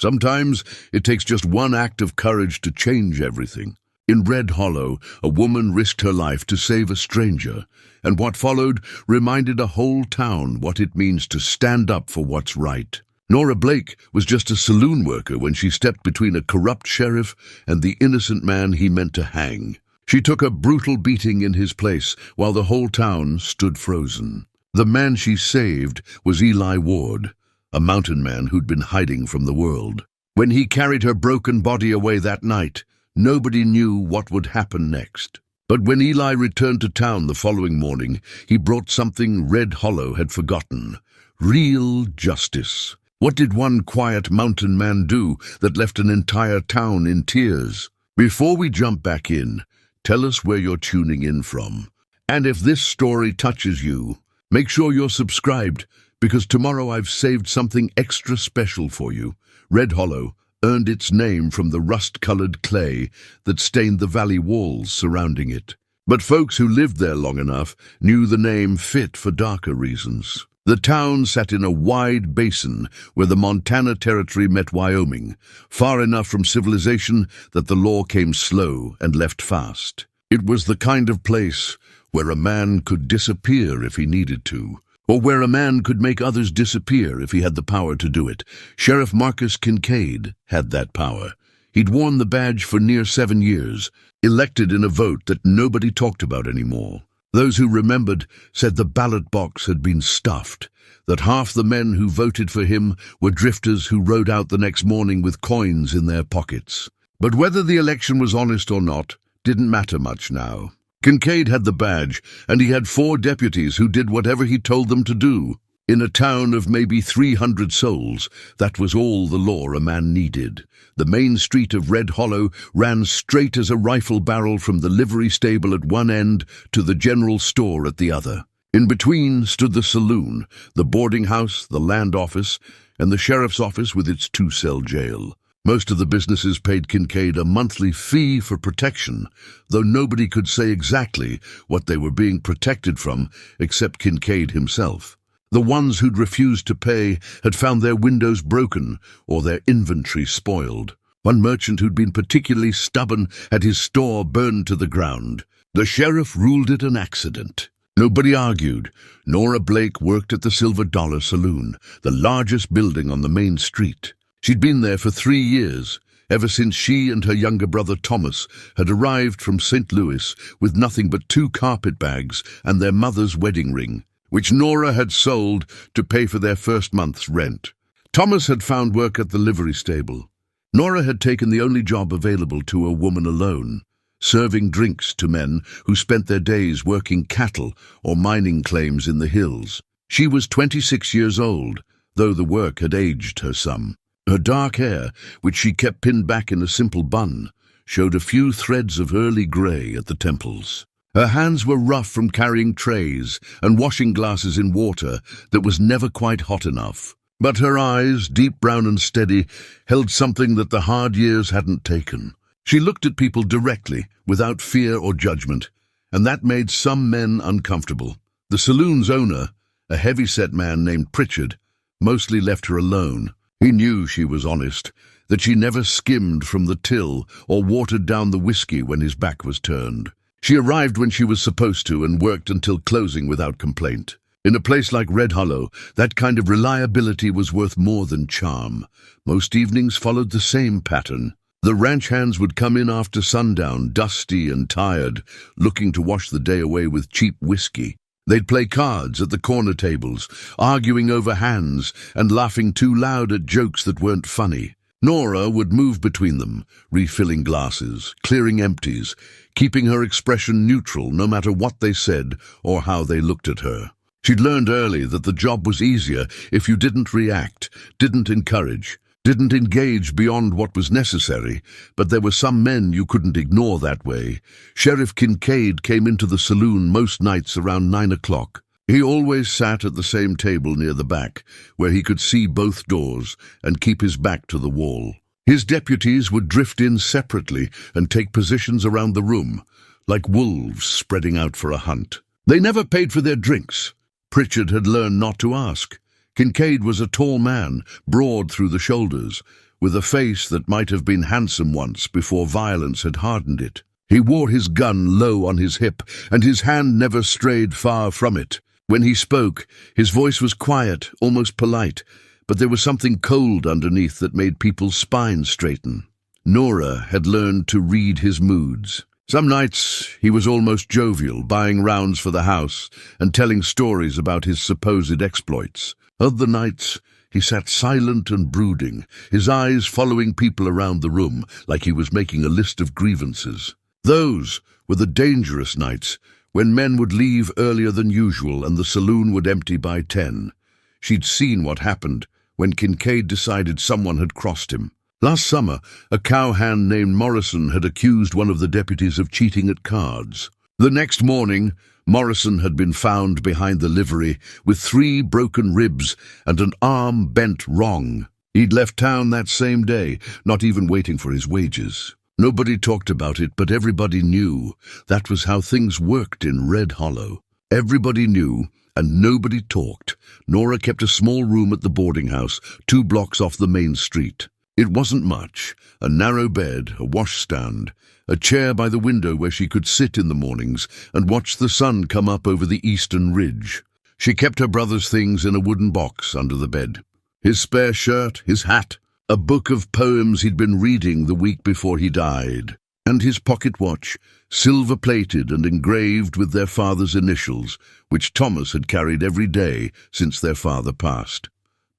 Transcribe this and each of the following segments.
Sometimes it takes just one act of courage to change everything. In Red Hollow, a woman risked her life to save a stranger, and what followed reminded a whole town what it means to stand up for what's right. Nora Blake was just a saloon worker when she stepped between a corrupt sheriff and the innocent man he meant to hang. She took a brutal beating in his place while the whole town stood frozen. The man she saved was Eli Ward, a mountain man who'd been hiding from the world. When he carried her broken body away that night, nobody knew what would happen next. But when Eli returned to town the following morning, he brought something Red Hollow had forgotten: real justice. What did one quiet mountain man do that left an entire town in tears? Before we jump back in, tell us where you're tuning in from. And if this story touches you, make sure you're subscribed, because tomorrow I've saved something extra special for you. Red Hollow earned its name from the rust-colored clay that stained the valley walls surrounding it. But folks who lived there long enough knew the name fit for darker reasons. The town sat in a wide basin where the Montana Territory met Wyoming, far enough from civilization that the law came slow and left fast. It was the kind of place where a man could disappear if he needed to, or where a man could make others disappear if he had the power to do it. Sheriff Marcus Kincaid had that power. He'd worn the badge for near 7 years, elected in a vote that nobody talked about anymore. Those who remembered said the ballot box had been stuffed, that half the men who voted for him were drifters who rode out the next morning with coins in their pockets. But whether the election was honest or not didn't matter much now. Kincaid had the badge, and he had 4 deputies who did whatever he told them to do. In a town of maybe 300 souls, that was all the law a man needed. The main street of Red Hollow ran straight as a rifle barrel from the livery stable at one end to the general store at the other. In between stood the saloon, the boarding house, the land office, and the sheriff's office with its 2-cell jail. Most of the businesses paid Kincaid a monthly fee for protection, though nobody could say exactly what they were being protected from except Kincaid himself. The ones who'd refused to pay had found their windows broken or their inventory spoiled. One merchant who'd been particularly stubborn had his store burned to the ground. The sheriff ruled it an accident. Nobody argued. Nora Blake worked at the Silver Dollar Saloon, the largest building on the main street. She'd been there for 3 years, ever since she and her younger brother Thomas had arrived from St. Louis with nothing but 2 carpet bags and their mother's wedding ring, which Nora had sold to pay for their first month's rent. Thomas had found work at the livery stable. Nora had taken the only job available to a woman alone, serving drinks to men who spent their days working cattle or mining claims in the hills. She was 26 years old, though the work had aged her some. Her dark hair, which she kept pinned back in a simple bun, showed a few threads of early grey at the temples. Her hands were rough from carrying trays and washing glasses in water that was never quite hot enough. But her eyes, deep brown and steady, held something that the hard years hadn't taken. She looked at people directly, without fear or judgment, and that made some men uncomfortable. The saloon's owner, a heavy-set man named Pritchard, mostly left her alone. He knew she was honest, that she never skimmed from the till or watered down the whiskey when his back was turned. She arrived when she was supposed to and worked until closing without complaint. In a place like Red Hollow, that kind of reliability was worth more than charm. Most evenings followed the same pattern. The ranch hands would come in after sundown, dusty and tired, looking to wash the day away with cheap whiskey. They'd play cards at the corner tables, arguing over hands and laughing too loud at jokes that weren't funny. Nora would move between them, refilling glasses, clearing empties, keeping her expression neutral no matter what they said or how they looked at her. She'd learned early that the job was easier if you didn't react, didn't encourage, didn't engage beyond what was necessary, but there were some men you couldn't ignore that way. Sheriff Kincaid came into the saloon most nights around 9 o'clock. He always sat at the same table near the back, where he could see both doors and keep his back to the wall. His deputies would drift in separately and take positions around the room, like wolves spreading out for a hunt. They never paid for their drinks. Pritchard had learned not to ask. Kincaid was a tall man, broad through the shoulders, with a face that might have been handsome once before violence had hardened it. He wore his gun low on his hip, and his hand never strayed far from it. When he spoke, his voice was quiet, almost polite, but there was something cold underneath that made people's spines straighten. Nora had learned to read his moods. Some nights he was almost jovial, buying rounds for the house and telling stories about his supposed exploits. Other nights he sat silent and brooding, his eyes following people around the room like he was making a list of grievances. Those were the dangerous nights, when men would leave earlier than usual and the saloon would empty by 10. She'd seen what happened when Kincaid decided someone had crossed him. Last summer, a cowhand named Morrison had accused one of the deputies of cheating at cards. The next morning, Morrison had been found behind the livery with 3 broken ribs and an arm bent wrong. He'd left town that same day, not even waiting for his wages. Nobody talked about it, but everybody knew. That was how things worked in Red Hollow. Everybody knew, and nobody talked. Nora kept a small room at the boarding house, 2 blocks off the main street. It wasn't much: a narrow bed, a washstand, a chair by the window where she could sit in the mornings and watch the sun come up over the eastern ridge. She kept her brother's things in a wooden box under the bed. His spare shirt, his hat, a book of poems he'd been reading the week before he died, and his pocket watch, silver-plated and engraved with their father's initials, which Thomas had carried every day since their father passed.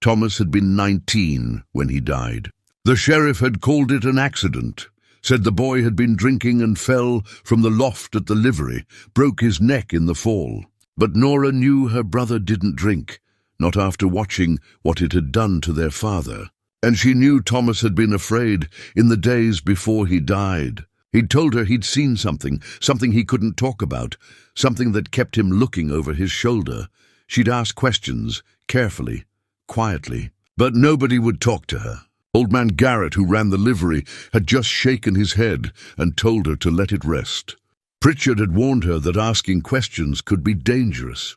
Thomas had been 19 when he died. The sheriff had called it an accident, said the boy had been drinking and fell from the loft at the livery, broke his neck in the fall. But Nora knew her brother didn't drink, not after watching what it had done to their father. And she knew Thomas had been afraid in the days before he died. He'd told her he'd seen something he couldn't talk about, something that kept him looking over his shoulder. She'd ask questions, carefully, quietly, but nobody would talk to her. Old man Garrett, who ran the livery, had just shaken his head and told her to let it rest. Pritchard had warned her that asking questions could be dangerous.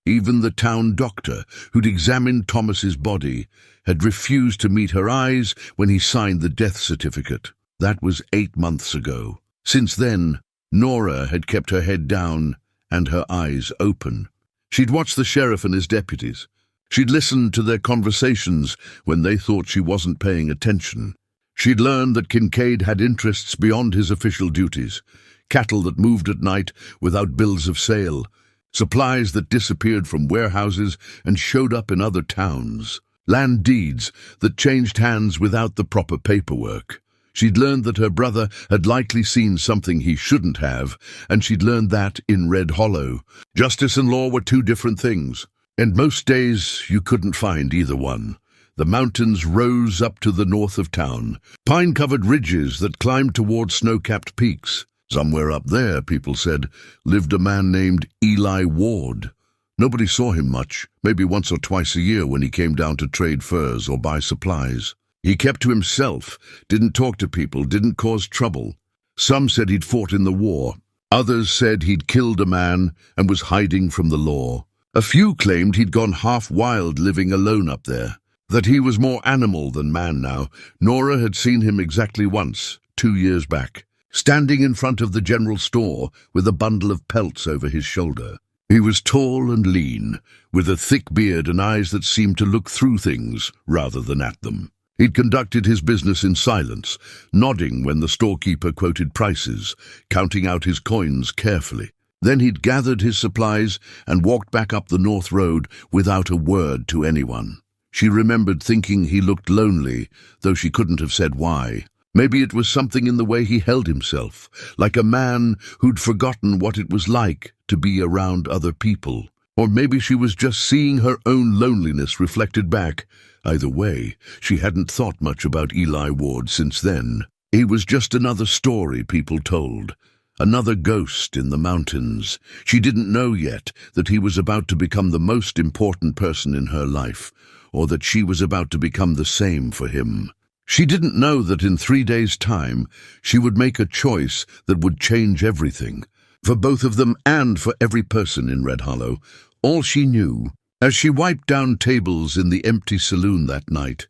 Even the town doctor, who'd examined Thomas's body, had refused to meet her eyes when he signed the death certificate. That was 8 months ago. Since then, Nora had kept her head down and her eyes open. She'd watched the sheriff and his deputies. She'd listened to their conversations when they thought she wasn't paying attention. She'd learned that Kincaid had interests beyond his official duties: cattle that moved at night without bills of sale, supplies that disappeared from warehouses and showed up in other towns, land deeds that changed hands without the proper paperwork. She'd learned that her brother had likely seen something he shouldn't have, and she'd learned that in Red Hollow. Justice and law were 2 different things, and most days you couldn't find either one. The mountains rose up to the north of town, pine-covered ridges that climbed toward snow-capped peaks. Somewhere up there, people said, lived a man named Eli Ward. Nobody saw him much, maybe once or twice a year when he came down to trade furs or buy supplies. He kept to himself, didn't talk to people, didn't cause trouble. Some said he'd fought in the war. Others said he'd killed a man and was hiding from the law. A few claimed he'd gone half wild living alone up there, that he was more animal than man now. Nora had seen him exactly once, 2 years back, standing in front of the general store with a bundle of pelts over his shoulder. He was tall and lean, with a thick beard and eyes that seemed to look through things rather than at them. He'd conducted his business in silence, nodding when the storekeeper quoted prices, counting out his coins carefully. Then he'd gathered his supplies and walked back up the north road without a word to anyone. She remembered thinking he looked lonely, though she couldn't have said why. Maybe it was something in the way he held himself, like a man who'd forgotten what it was like to be around other people. Or maybe she was just seeing her own loneliness reflected back. Either way, she hadn't thought much about Eli Ward since then. He was just another story people told. Another ghost in the mountains. She didn't know yet that he was about to become the most important person in her life, or that she was about to become the same for him. She didn't know that in 3 days' time she would make a choice that would change everything, for both of them and for every person in Red Hollow. All she knew, as she wiped down tables in the empty saloon that night,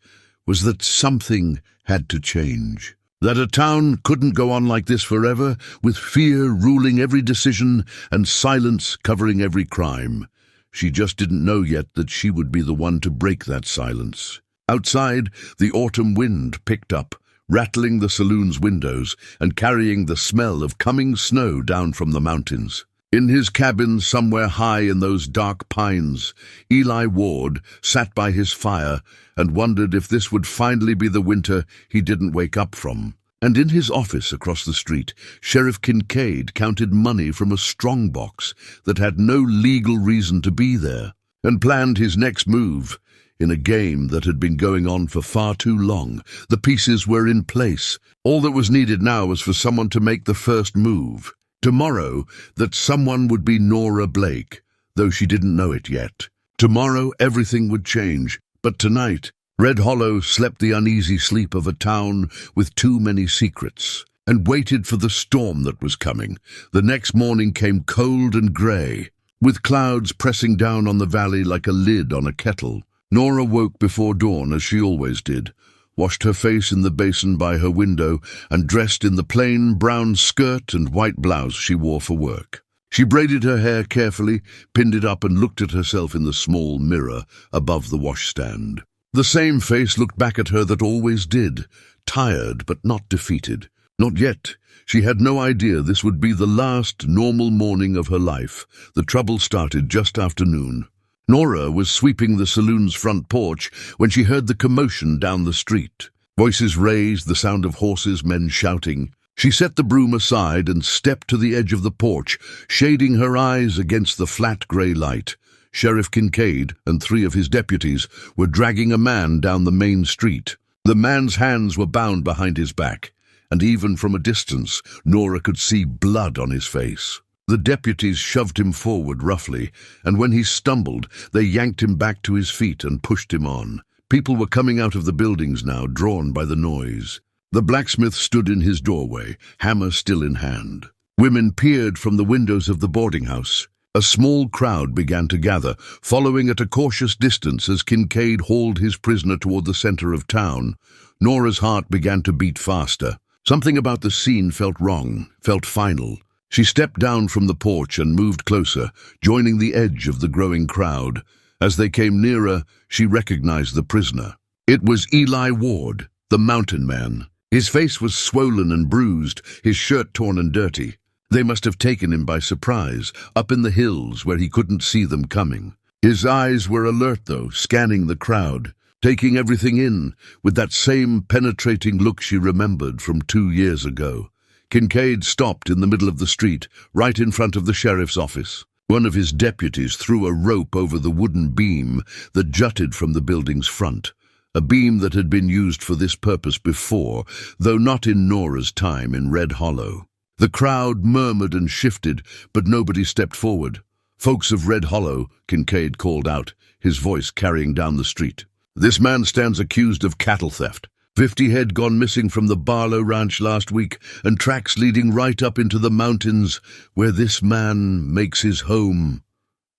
was that something had to change. That a town couldn't go on like this forever, with fear ruling every decision and silence covering every crime. She just didn't know yet that she would be the one to break that silence. Outside, the autumn wind picked up, rattling the saloon's windows and carrying the smell of coming snow down from the mountains. In his cabin somewhere high in those dark pines, Eli Ward sat by his fire and wondered if this would finally be the winter he didn't wake up from. And in his office across the street, Sheriff Kincaid counted money from a strongbox that had no legal reason to be there, and planned his next move. In a game that had been going on for far too long, the pieces were in place. All that was needed now was for someone to make the first move. Tomorrow, that someone would be Nora Blake, though she didn't know it yet. Tomorrow, everything would change, but tonight, Red Hollow slept the uneasy sleep of a town with too many secrets, and waited for the storm that was coming. The next morning came cold and grey, with clouds pressing down on the valley like a lid on a kettle. Nora woke before dawn, as she always did, washed her face in the basin by her window, and dressed in the plain brown skirt and white blouse she wore for work. She braided her hair carefully, pinned it up, and looked at herself in the small mirror above the washstand. The same face looked back at her that always did, tired but not defeated. Not yet. She had no idea this would be the last normal morning of her life. The trouble started just after noon. Nora was sweeping the saloon's front porch when she heard the commotion down the street. Voices raised, the sound of horses, men shouting. She set the broom aside and stepped to the edge of the porch, shading her eyes against the flat grey light. Sheriff Kincaid and 3 of his deputies were dragging a man down the main street. The man's hands were bound behind his back, and even from a distance, Nora could see blood on his face. The deputies shoved him forward roughly, and when he stumbled, they yanked him back to his feet and pushed him on. People were coming out of the buildings now, drawn by the noise. The blacksmith stood in his doorway, hammer still in hand. Women peered from the windows of the boarding house. A small crowd began to gather, following at a cautious distance as Kincaid hauled his prisoner toward the center of town. Nora's heart began to beat faster. Something about the scene felt wrong, felt final. She stepped down from the porch and moved closer, joining the edge of the growing crowd. As they came nearer, she recognized the prisoner. It was Eli Ward, the mountain man. His face was swollen and bruised, his shirt torn and dirty. They must have taken him by surprise, up in the hills where he couldn't see them coming. His eyes were alert, though, scanning the crowd, taking everything in, with that same penetrating look she remembered from 2 years ago. Kincaid stopped in the middle of the street, right in front of the sheriff's office. One of his deputies threw a rope over the wooden beam that jutted from the building's front, a beam that had been used for this purpose before, though not in Nora's time in Red Hollow. The crowd murmured and shifted, but nobody stepped forward. "Folks of Red Hollow," Kincaid called out, his voice carrying down the street. "This man stands accused of cattle theft. 50 head gone missing from the Barlow Ranch last week, and tracks leading right up into the mountains where this man makes his home."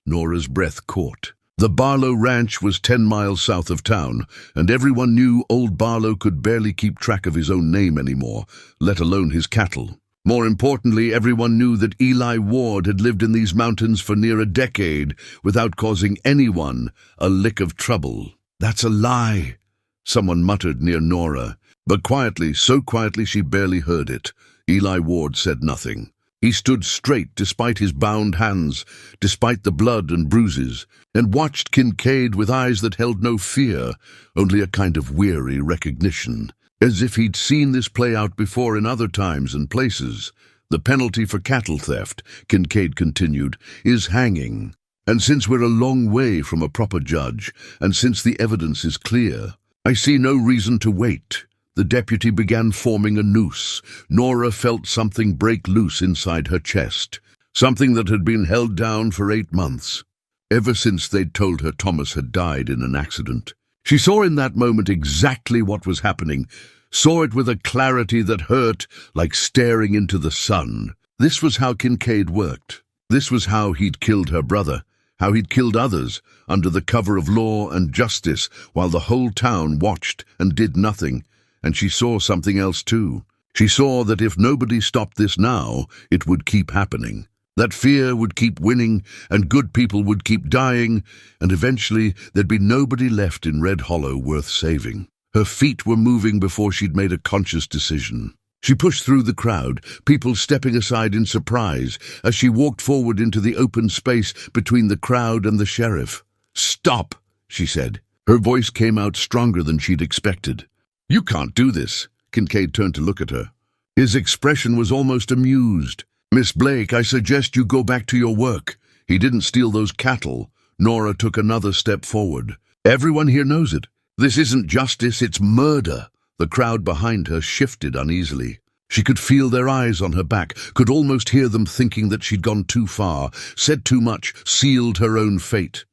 Nora's breath caught. The Barlow Ranch was 10 miles south of town, and everyone knew old Barlow could barely keep track of his own name anymore, let alone his cattle. More importantly, everyone knew that Eli Ward had lived in these mountains for near a decade without causing anyone a lick of trouble. "That's a lie," someone muttered near Nora, but quietly, so quietly she barely heard it. Eli Ward said nothing. He stood straight despite his bound hands, despite the blood and bruises, and watched Kincaid with eyes that held no fear, only a kind of weary recognition, as if he'd seen this play out before in other times and places. "The penalty for cattle theft," Kincaid continued, "is hanging. And since we're a long way from a proper judge, and since the evidence is clear, I see no reason to wait." The deputy began forming a noose. Nora felt something break loose inside her chest, something that had been held down for 8 months, ever since they'd told her Thomas had died in an accident. She saw in that moment exactly what was happening, saw it with a clarity that hurt like staring into the sun. This was how Kincaid worked. This was how he'd killed her brother, how he'd killed others under the cover of law and justice while the whole town watched and did nothing. And she saw something else too. She saw that if nobody stopped this now, it would keep happening. That fear would keep winning, and good people would keep dying, and eventually there'd be nobody left in Red Hollow worth saving. Her feet were moving before she'd made a conscious decision. She pushed through the crowd, people stepping aside in surprise, as she walked forward into the open space between the crowd and the sheriff. "Stop," she said. Her voice came out stronger than she'd expected. "You can't do this." Kincaid turned to look at her. His expression was almost amused. "Miss Blake, I suggest you go back to your work. He didn't steal those cattle." Nora took another step forward. "Everyone here knows it. This isn't justice, it's murder." The crowd behind her shifted uneasily. She could feel their eyes on her back, could almost hear them thinking that she'd gone too far, said too much, sealed her own fate.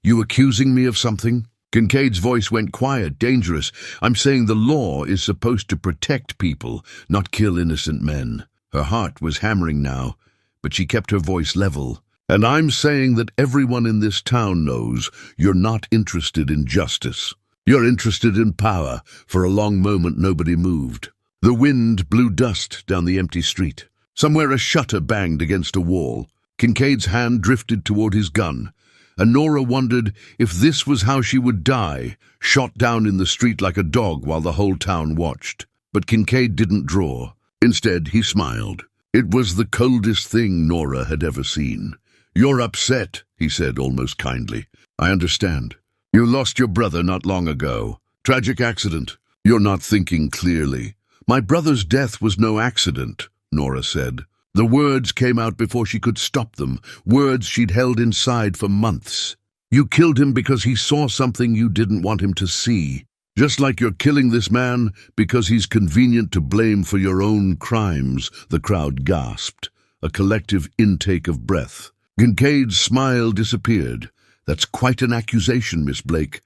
"You accusing me of something?" Kincaid's voice went quiet, dangerous. "I'm saying the law is supposed to protect people, not kill innocent men." Her heart was hammering now, but she kept her voice level. "And I'm saying that everyone in this town knows you're not interested in justice. You're interested in power." For a long moment nobody moved. The wind blew dust down the empty street. Somewhere a shutter banged against a wall. Kincaid's hand drifted toward his gun, and Nora wondered if this was how she would die, shot down in the street like a dog while the whole town watched. But Kincaid didn't draw. Instead, he smiled. It was the coldest thing Nora had ever seen. "You're upset," he said almost kindly. "I understand. You lost your brother not long ago. Tragic accident. You're not thinking clearly." "My brother's death was no accident," Nora said. The words came out before she could stop them, words she'd held inside for months. "You killed him because he saw something you didn't want him to see. Just like you're killing this man because he's convenient to blame for your own crimes," the crowd gasped, a collective intake of breath. Kincaid's smile disappeared. "That's quite an accusation, Miss Blake."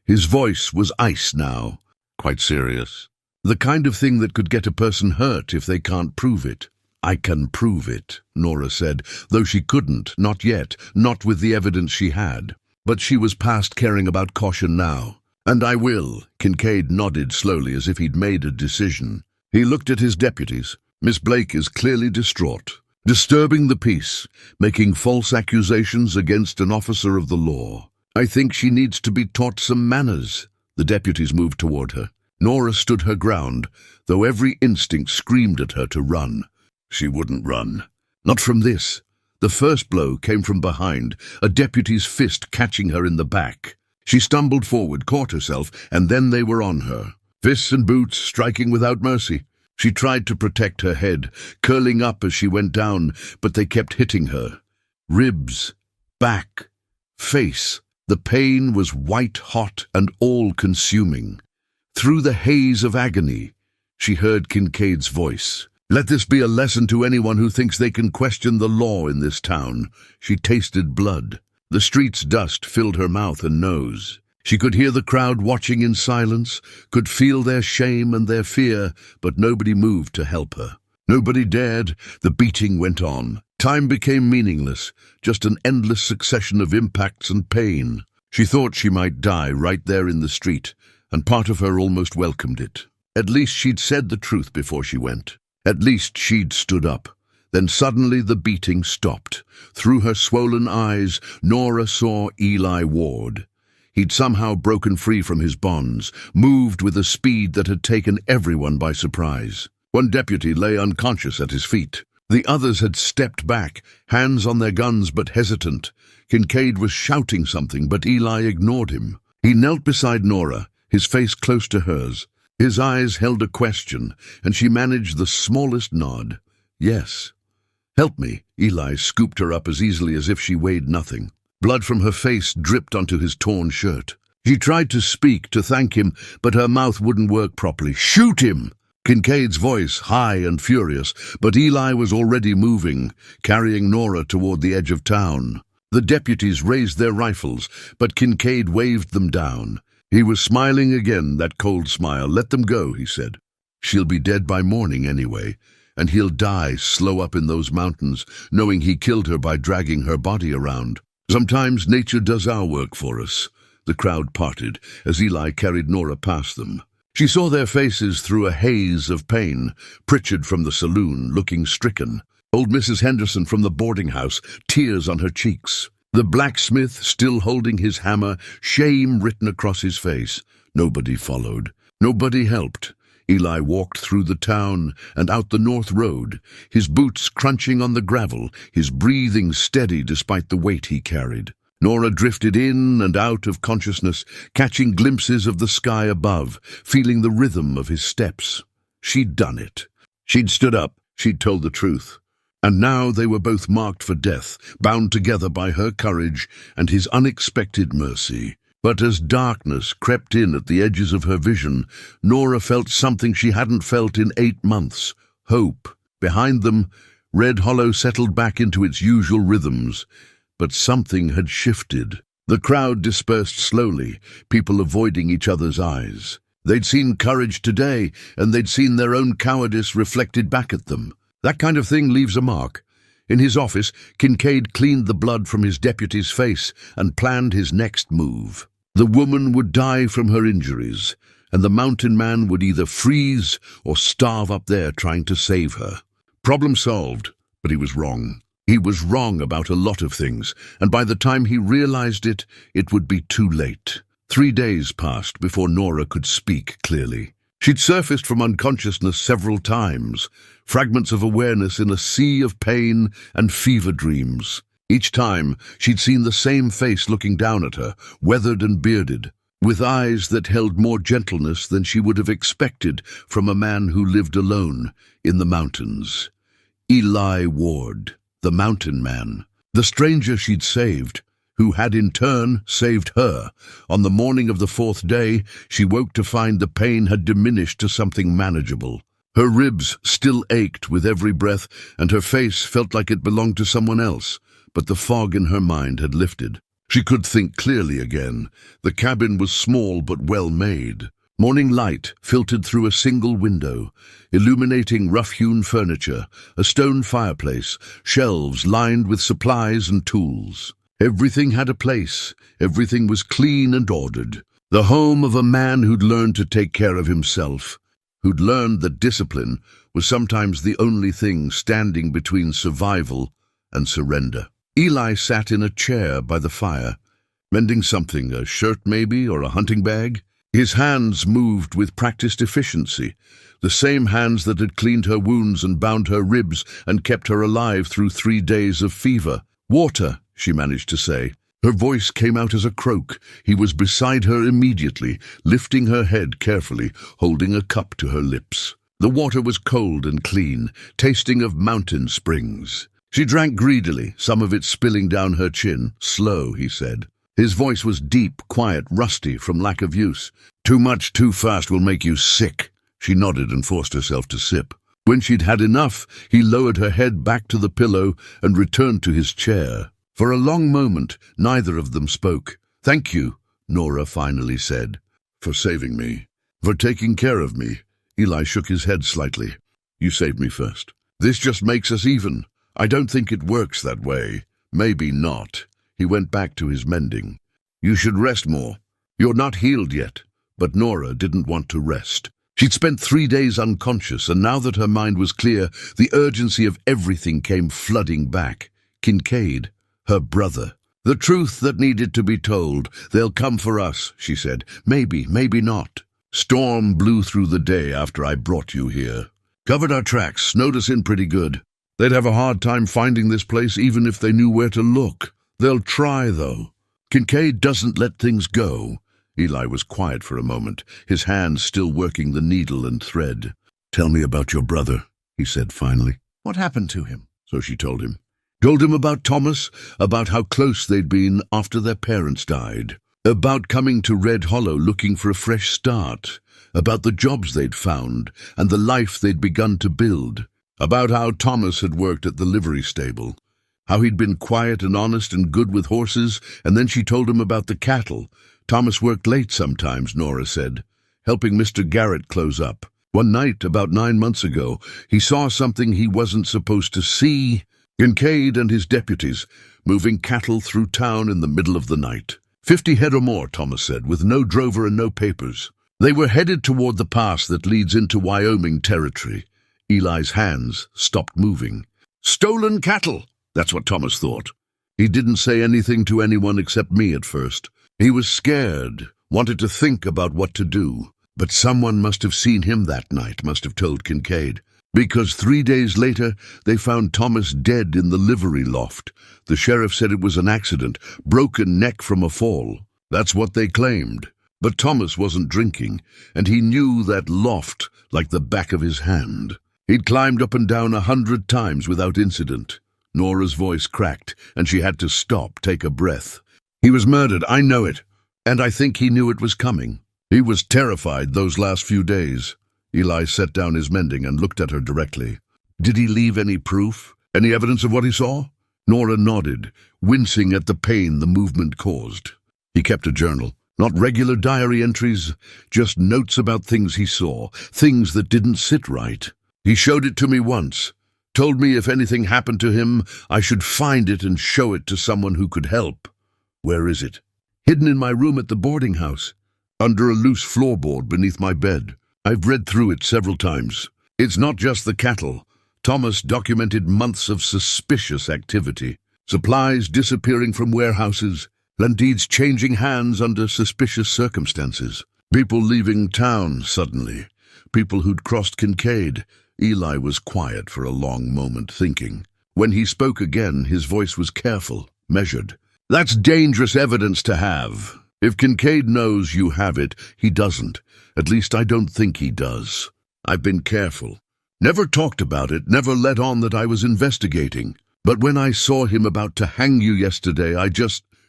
His voice was ice now, quite serious. "The kind of thing that could get a person hurt if they can't prove it." "I can prove it," Nora said, though she couldn't, not yet, not with the evidence she had. But she was past caring about caution now. "And I will." Kincaid nodded slowly as if he'd made a decision. He looked at his deputies. "Miss Blake is clearly distraught. Disturbing the peace, making false accusations against an officer of the law. I think she needs to be taught some manners." The deputies moved toward her. Nora stood her ground, though every instinct screamed at her to run. She wouldn't run. Not from this. The first blow came from behind, a deputy's fist catching her in the back. She stumbled forward, caught herself, and then they were on her. Fists and boots striking without mercy. She tried to protect her head, curling up as she went down, but they kept hitting her. Ribs, back, face. The pain was white-hot and all-consuming. Through the haze of agony, she heard Kincaid's voice. "Let this be a lesson to anyone who thinks they can question the law in this town." She tasted blood. The street's dust filled her mouth and nose. She could hear the crowd watching in silence, could feel their shame and their fear, but nobody moved to help her. Nobody dared. The beating went on. Time became meaningless, just an endless succession of impacts and pain. She thought she might die right there in the street, and part of her almost welcomed it. At least she'd said the truth before she went. At least she'd stood up. Then suddenly the beating stopped. Through her swollen eyes, Nora saw Eli Ward. He'd somehow broken free from his bonds, moved with a speed that had taken everyone by surprise. One deputy lay unconscious at his feet. The others had stepped back, hands on their guns but hesitant. Kincaid was shouting something, but Eli ignored him. He knelt beside Nora, his face close to hers. His eyes held a question, and she managed the smallest nod. "Yes." "Help me." Eli scooped her up as easily as if she weighed nothing. Blood from her face dripped onto his torn shirt. She tried to speak, to thank him, but her mouth wouldn't work properly. "Shoot him!" Kincaid's voice, high and furious, but Eli was already moving, carrying Nora toward the edge of town. The deputies raised their rifles, but Kincaid waved them down. He was smiling again, that cold smile. "Let them go," he said. "She'll be dead by morning anyway, and he'll die slow up in those mountains, knowing he killed her by dragging her body around." Sometimes nature does our work for us. The crowd parted as Eli carried Nora past them. She saw their faces through a haze of pain. Pritchard from the saloon, looking stricken. Old Mrs. Henderson from the boarding house, tears on her cheeks. The blacksmith, still holding his hammer, shame written across his face. Nobody followed. Nobody helped. Eli walked through the town and out the north road, his boots crunching on the gravel, his breathing steady despite the weight he carried. Nora drifted in and out of consciousness, catching glimpses of the sky above, feeling the rhythm of his steps. She'd done it. She'd stood up. She'd told the truth. And now they were both marked for death, bound together by her courage and his unexpected mercy. But as darkness crept in at the edges of her vision, Nora felt something she hadn't felt in 8 months. Hope. Behind them, Red Hollow settled back into its usual rhythms. But something had shifted. The crowd dispersed slowly, people avoiding each other's eyes. They'd seen courage today, and they'd seen their own cowardice reflected back at them. That kind of thing leaves a mark. In his office, Kincaid cleaned the blood from his deputy's face and planned his next move. The woman would die from her injuries, and the mountain man would either freeze or starve up there trying to save her. Problem solved, but he was wrong. He was wrong about a lot of things, and by the time he realized it, it would be too late. 3 days passed before Nora could speak clearly. She'd surfaced from unconsciousness several times, fragments of awareness in a sea of pain and fever dreams. Each time, she'd seen the same face looking down at her, weathered and bearded, with eyes that held more gentleness than she would have expected from a man who lived alone in the mountains. Eli Ward, the mountain man, the stranger she'd saved, who had in turn saved her. On the morning of the 4th day, she woke to find the pain had diminished to something manageable. Her ribs still ached with every breath, and her face felt like it belonged to someone else, but the fog in her mind had lifted. She could think clearly again. The cabin was small but well made. Morning light filtered through a single window, illuminating rough-hewn furniture, a stone fireplace, shelves lined with supplies and tools. Everything had a place. Everything was clean and ordered. The home of a man who'd learned to take care of himself, who'd learned that discipline was sometimes the only thing standing between survival and surrender. Eli sat in a chair by the fire, mending something, a shirt maybe, or a hunting bag. His hands moved with practiced efficiency, the same hands that had cleaned her wounds and bound her ribs and kept her alive through 3 days of fever. "Water," she managed to say. Her voice came out as a croak. He was beside her immediately, lifting her head carefully, holding a cup to her lips. The water was cold and clean, tasting of mountain springs. She drank greedily, some of it spilling down her chin. "Slow," he said. His voice was deep, quiet, rusty from lack of use. "Too much too fast will make you sick." She nodded and forced herself to sip. When she'd had enough, he lowered her head back to the pillow and returned to his chair. For a long moment, neither of them spoke. "Thank you," Nora finally said, "for saving me, for taking care of me." Eli shook his head slightly. "You saved me first. This just makes us even. I don't think it works that way. Maybe not." He went back to his mending. "You should rest more. You're not healed yet." But Nora didn't want to rest. She'd spent 3 days unconscious, and now that her mind was clear, the urgency of everything came flooding back. Kincaid, her brother. The truth that needed to be told. "They'll come for us," she said. "Maybe, maybe not. Storm blew through the day after I brought you here. Covered our tracks, snowed us in pretty good. They'd have a hard time finding this place even if they knew where to look. They'll try, though. Kincaid doesn't let things go." Eli was quiet for a moment, his hands still working the needle and thread. "Tell me about your brother," he said finally. "What happened to him?" So she told him. Told him about Thomas, about how close they'd been after their parents died, about coming to Red Hollow looking for a fresh start, about the jobs they'd found and the life they'd begun to build, about how Thomas had worked at the livery stable, how he'd been quiet and honest and good with horses, and then she told him about the cattle. Thomas worked late sometimes, Nora said, helping Mr. Garrett close up. One night, about 9 months ago, he saw something he wasn't supposed to see. Kincaid and his deputies, moving cattle through town in the middle of the night. 50 head or more, Thomas said, with no drover and no papers. They were headed toward the pass that leads into Wyoming territory. Eli's hands stopped moving. Stolen cattle! That's what Thomas thought. He didn't say anything to anyone except me at first. He was scared, wanted to think about what to do. But someone must have seen him that night, must have told Kincaid. Because 3 days later, they found Thomas dead in the livery loft. The sheriff said it was an accident, broken neck from a fall. That's what they claimed. But Thomas wasn't drinking, and he knew that loft like the back of his hand. He'd climbed up and down 100 times without incident. Nora's voice cracked, and she had to stop, take a breath. He was murdered, I know it, and I think he knew it was coming. He was terrified those last few days. Eli set down his mending and looked at her directly. Did he leave any proof? Any evidence of what he saw? Nora nodded, wincing at the pain the movement caused. He kept a journal. Not regular diary entries, just notes about things he saw, things that didn't sit right. He showed it to me once, told me if anything happened to him, I should find it and show it to someone who could help. Where is it? Hidden in my room at the boarding house, under a loose floorboard beneath my bed. I've read through it several times. It's not just the cattle. Thomas documented months of suspicious activity. Supplies disappearing from warehouses, land deeds changing hands under suspicious circumstances. People leaving town suddenly. People who'd crossed Kincaid. Eli was quiet for a long moment, thinking. When he spoke again, his voice was careful, measured. That's dangerous evidence to have. If Kincaid knows you have it, he doesn't. At least I don't think he does. I've been careful. Never talked about it, never let on that I was investigating. But when I saw him about to hang you yesterday,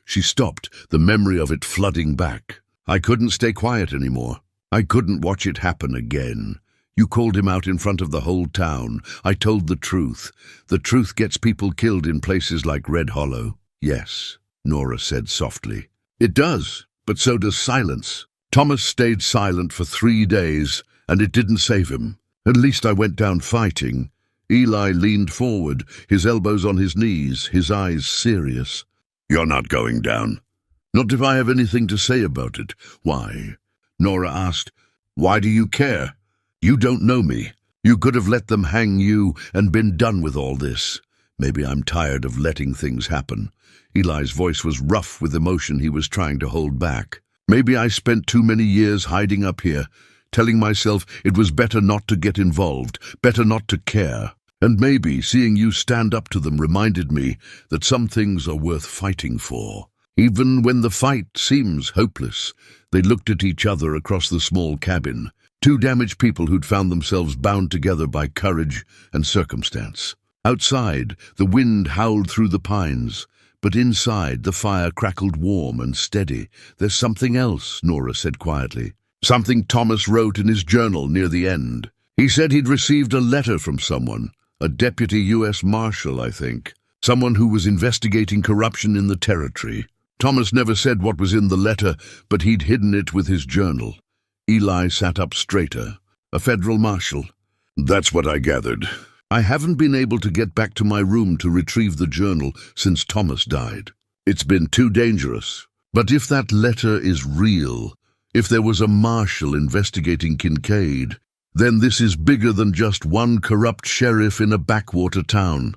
She stopped, the memory of it flooding back. I couldn't stay quiet anymore. I couldn't watch it happen again. You called him out in front of the whole town. I told the truth. The truth gets people killed in places like Red Hollow. Yes, Nora said softly. It does, but so does silence. Thomas stayed silent for 3 days, and it didn't save him. At least I went down fighting. Eli leaned forward, his elbows on his knees, his eyes serious. You're not going down. Not if I have anything to say about it. Why? Nora asked. Why do you care? You don't know me. You could have let them hang you and been done with all this. Maybe I'm tired of letting things happen. Eli's voice was rough with emotion he was trying to hold back. Maybe I spent too many years hiding up here, telling myself it was better not to get involved, better not to care. And maybe seeing you stand up to them reminded me that some things are worth fighting for. Even when the fight seems hopeless. They looked at each other across the small cabin. 2 damaged people who'd found themselves bound together by courage and circumstance. Outside, the wind howled through the pines, but inside the fire crackled warm and steady. There's something else, Nora said quietly. Something Thomas wrote in his journal near the end. He said he'd received a letter from someone, a deputy U.S. Marshal, I think. Someone who was investigating corruption in the territory. Thomas never said what was in the letter, but he'd hidden it with his journal. Eli sat up straighter. A federal marshal. That's what I gathered. I haven't been able to get back to my room to retrieve the journal since Thomas died. It's been too dangerous. But if that letter is real, if there was a marshal investigating Kincaid, then this is bigger than just one corrupt sheriff in a backwater town.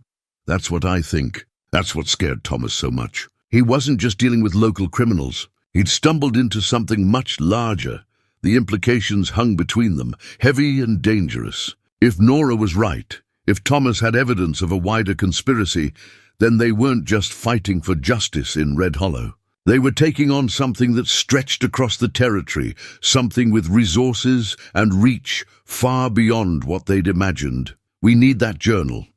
That's what I think. That's what scared Thomas so much. He wasn't just dealing with local criminals. He'd stumbled into something much larger. The implications hung between them, heavy and dangerous. If Nora was right, if Thomas had evidence of a wider conspiracy, then they weren't just fighting for justice in Red Hollow. They were taking on something that stretched across the territory, something with resources and reach far beyond what they'd imagined. We need that journal,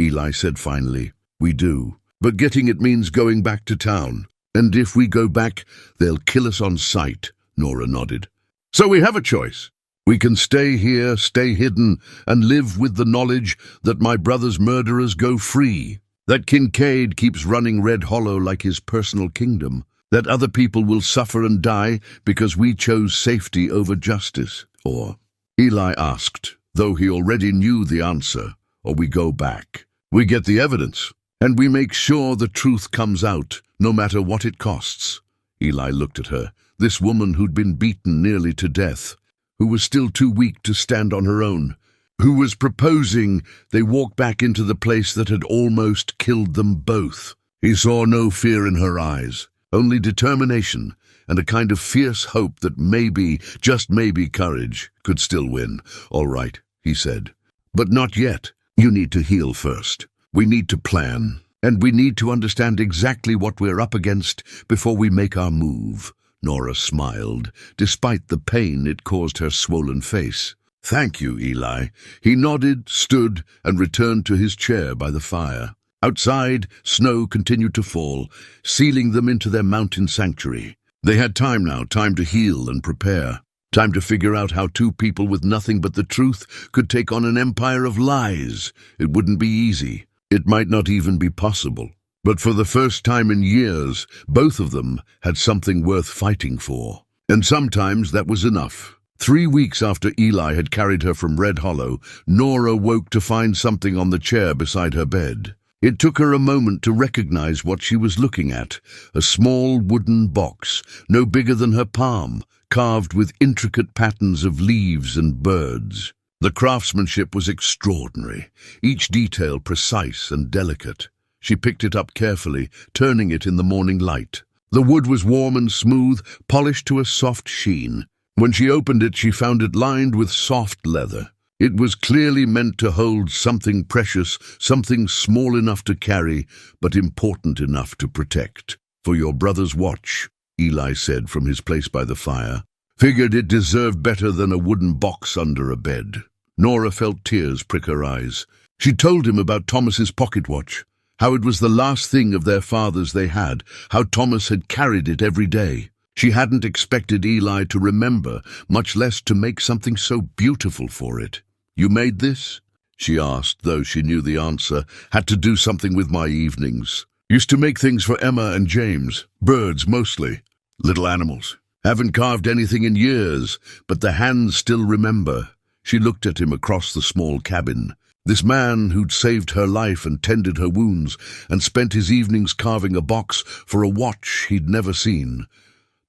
Eli said finally. We do. But getting it means going back to town. And if we go back, they'll kill us on sight, Nora nodded. So we have a choice. We can stay here, stay hidden, and live with the knowledge that my brother's murderers go free, that Kincaid keeps running Red Hollow like his personal kingdom, that other people will suffer and die because we chose safety over justice. Or, Eli asked, though he already knew the answer, or we go back. We get the evidence. And we make sure the truth comes out, no matter what it costs. Eli looked at her, this woman who'd been beaten nearly to death, who was still too weak to stand on her own, who was proposing they walk back into the place that had almost killed them both. He saw no fear in her eyes, only determination and a kind of fierce hope that maybe, just maybe, courage could still win. "All right," he said, "but not yet. You need to heal first. We need to plan, and we need to understand exactly what we're up against before we make our move." Nora smiled, despite the pain it caused her swollen face. "Thank you, Eli." He nodded, stood, and returned to his chair by the fire. Outside, snow continued to fall, sealing them into their mountain sanctuary. They had time now, time to heal and prepare. Time to figure out how two people with nothing but the truth could take on an empire of lies. It wouldn't be easy. It might not even be possible. But for the first time in years, both of them had something worth fighting for. And sometimes that was enough. 3 weeks after Eli had carried her from Red Hollow, Nora woke to find something on the chair beside her bed. It took her a moment to recognize what she was looking at, a small wooden box, no bigger than her palm, carved with intricate patterns of leaves and birds. The craftsmanship was extraordinary, each detail precise and delicate. She picked it up carefully, turning it in the morning light. The wood was warm and smooth, polished to a soft sheen. When she opened it, she found it lined with soft leather. It was clearly meant to hold something precious, something small enough to carry, but important enough to protect. "For your brother's watch," Eli said from his place by the fire. "Figured it deserved better than a wooden box under a bed." Nora felt tears prick her eyes. She told him about Thomas's pocket watch, how it was the last thing of their father's they had, how Thomas had carried it every day. She hadn't expected Eli to remember, much less to make something so beautiful for it. "You made this?" she asked, though she knew the answer. "Had to do something with my evenings. Used to make things for Emma and James, birds mostly, little animals. Haven't carved anything in years, but the hands still remember." She looked at him across the small cabin. This man who'd saved her life and tended her wounds, and spent his evenings carving a box for a watch he'd never seen,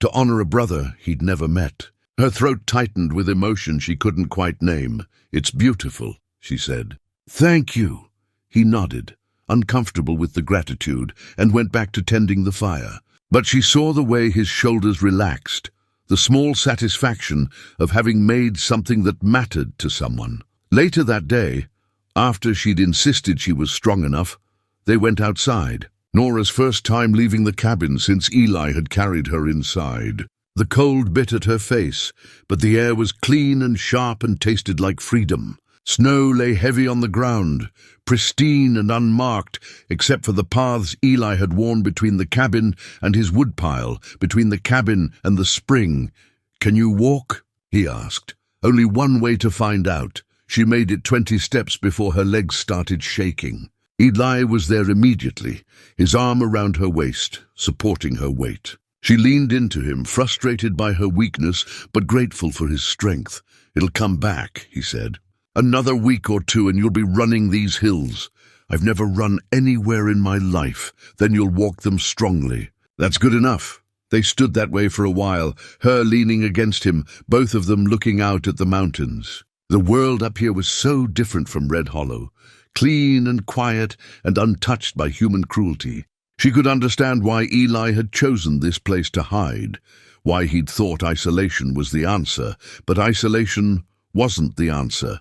to honor a brother he'd never met. Her throat tightened with emotion she couldn't quite name. "It's beautiful," she said. "Thank you." He nodded, uncomfortable with the gratitude, and went back to tending the fire. But she saw the way his shoulders relaxed, the small satisfaction of having made something that mattered to someone. Later that day, after she'd insisted she was strong enough, they went outside. Nora's first time leaving the cabin since Eli had carried her inside. The cold bit at her face, but the air was clean and sharp and tasted like freedom. Snow lay heavy on the ground, pristine and unmarked, except for the paths Eli had worn between the cabin and his woodpile, between the cabin and the spring. "Can you walk?" he asked. Only one way to find out. She made it 20 steps before her legs started shaking. Eli was there immediately, his arm around her waist, supporting her weight. She leaned into him, frustrated by her weakness, but grateful for his strength. "It'll come back," he said. "Another week or two and you'll be running these hills. I've never run anywhere in my life. Then you'll walk them strongly." "That's good enough." They stood that way for a while, her leaning against him, both of them looking out at the mountains. The world up here was so different from Red Hollow, clean and quiet and untouched by human cruelty. She could understand why Eli had chosen this place to hide, why he'd thought isolation was the answer, but isolation wasn't the answer.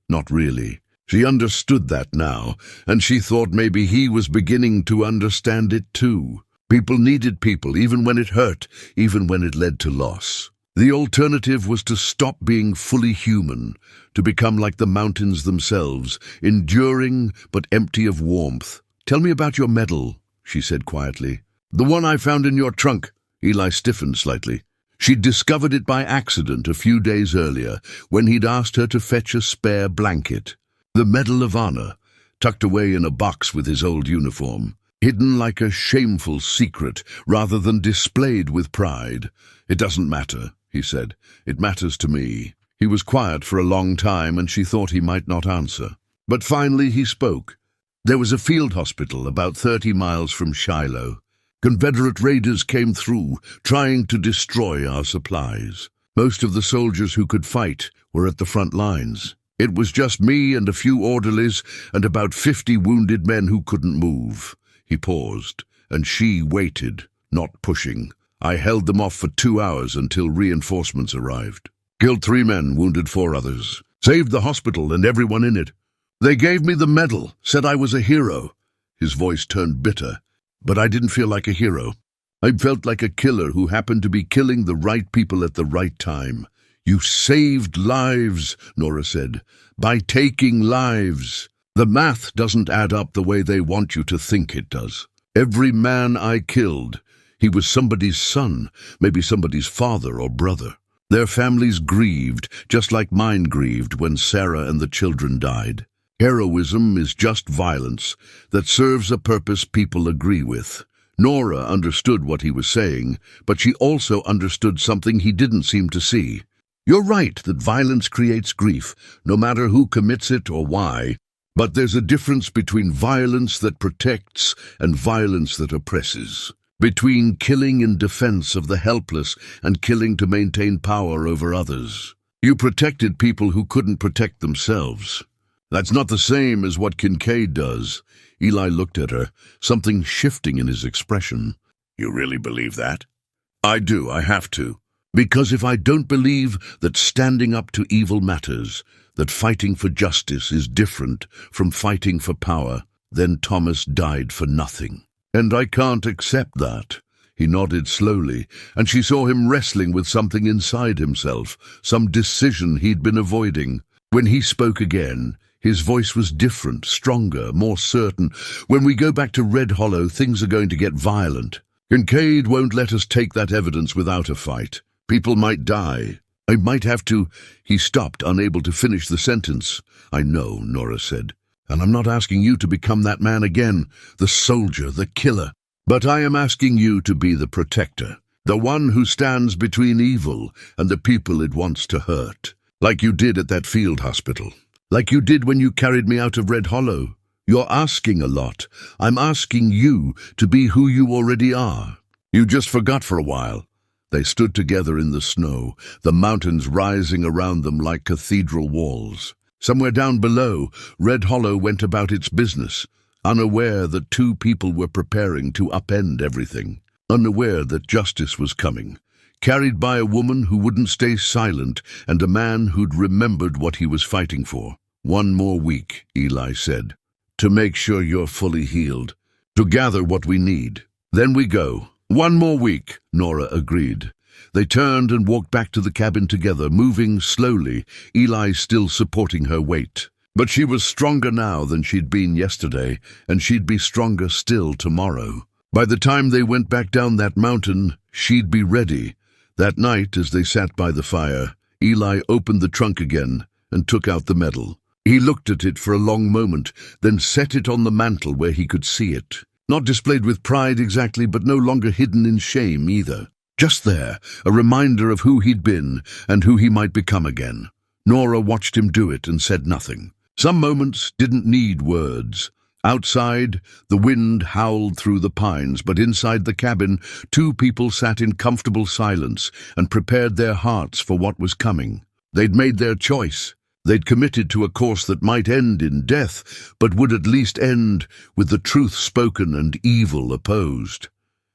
Not really. She understood that now, and she thought maybe he was beginning to understand it too. People needed people, even when it hurt, even when it led to loss. The alternative was to stop being fully human, to become like the mountains themselves, enduring but empty of warmth. "Tell me about your medal," she said quietly. "The one I found in your trunk." Eli stiffened slightly. She'd discovered it by accident a few days earlier, when he'd asked her to fetch a spare blanket. The Medal of Honor, tucked away in a box with his old uniform, hidden like a shameful secret rather than displayed with pride. "It doesn't matter," he said. "It matters to me." He was quiet for a long time, and she thought he might not answer. But finally he spoke. There was a field hospital about 30 miles from Shiloh. Confederate raiders came through, trying to destroy our supplies. Most of the soldiers who could fight were at the front lines. It was just me and a few orderlies and about 50 wounded men who couldn't move. He paused, and she waited, not pushing. I held them off for 2 hours until reinforcements arrived. Killed 3 men, wounded 4 others. Saved the hospital and everyone in it. They gave me the medal, said I was a hero. His voice turned bitter, but I didn't feel like a hero. I felt like a killer who happened to be killing the right people at the right time. You saved lives, Nora said, by taking lives. The math doesn't add up the way they want you to think it does. Every man I killed, he was somebody's son, maybe somebody's father or brother. Their families grieved, just like mine grieved when Sarah and the children died. Heroism is just violence that serves a purpose people agree with. Nora understood what he was saying, but she also understood something he didn't seem to see. You're right that violence creates grief, no matter who commits it or why. But there's a difference between violence that protects and violence that oppresses. Between killing in defense of the helpless and killing to maintain power over others. You protected people who couldn't protect themselves. That's not the same as what Kincaid does. Eli looked at her, something shifting in his expression. You really believe that? I do, I have to. Because if I don't believe that standing up to evil matters, that fighting for justice is different from fighting for power, then Thomas died for nothing. And I can't accept that. He nodded slowly, and she saw him wrestling with something inside himself, some decision he'd been avoiding. When he spoke again, his voice was different, stronger, more certain. When we go back to Red Hollow, things are going to get violent. Kincaid won't let us take that evidence without a fight. People might die. I might have to... He stopped, unable to finish the sentence. I know, Nora said. And I'm not asking you to become that man again, the soldier, the killer. But I am asking you to be the protector, the one who stands between evil and the people it wants to hurt. Like you did at that field hospital. Like you did when you carried me out of Red Hollow. You're asking a lot. I'm asking you to be who you already are. You just forgot for a while. They stood together in the snow, the mountains rising around them like cathedral walls. Somewhere down below, Red Hollow went about its business, unaware that 2 people were preparing to upend everything, unaware that justice was coming, carried by a woman who wouldn't stay silent and a man who'd remembered what he was fighting for. 1 more week, Eli said, to make sure you're fully healed, to gather what we need. Then we go. 1 more week, Nora agreed. They turned and walked back to the cabin together, moving slowly, Eli still supporting her weight. But she was stronger now than she'd been yesterday, and she'd be stronger still tomorrow. By the time they went back down that mountain, she'd be ready. That night, as they sat by the fire, Eli opened the trunk again and took out the medal. He looked at it for a long moment, then set it on the mantel where he could see it. Not displayed with pride exactly, but no longer hidden in shame either. Just there, a reminder of who he'd been and who he might become again. Nora watched him do it and said nothing. Some moments didn't need words. Outside, the wind howled through the pines, but inside the cabin, 2 people sat in comfortable silence and prepared their hearts for what was coming. They'd made their choice. They'd committed to a course that might end in death, but would at least end with the truth spoken and evil opposed.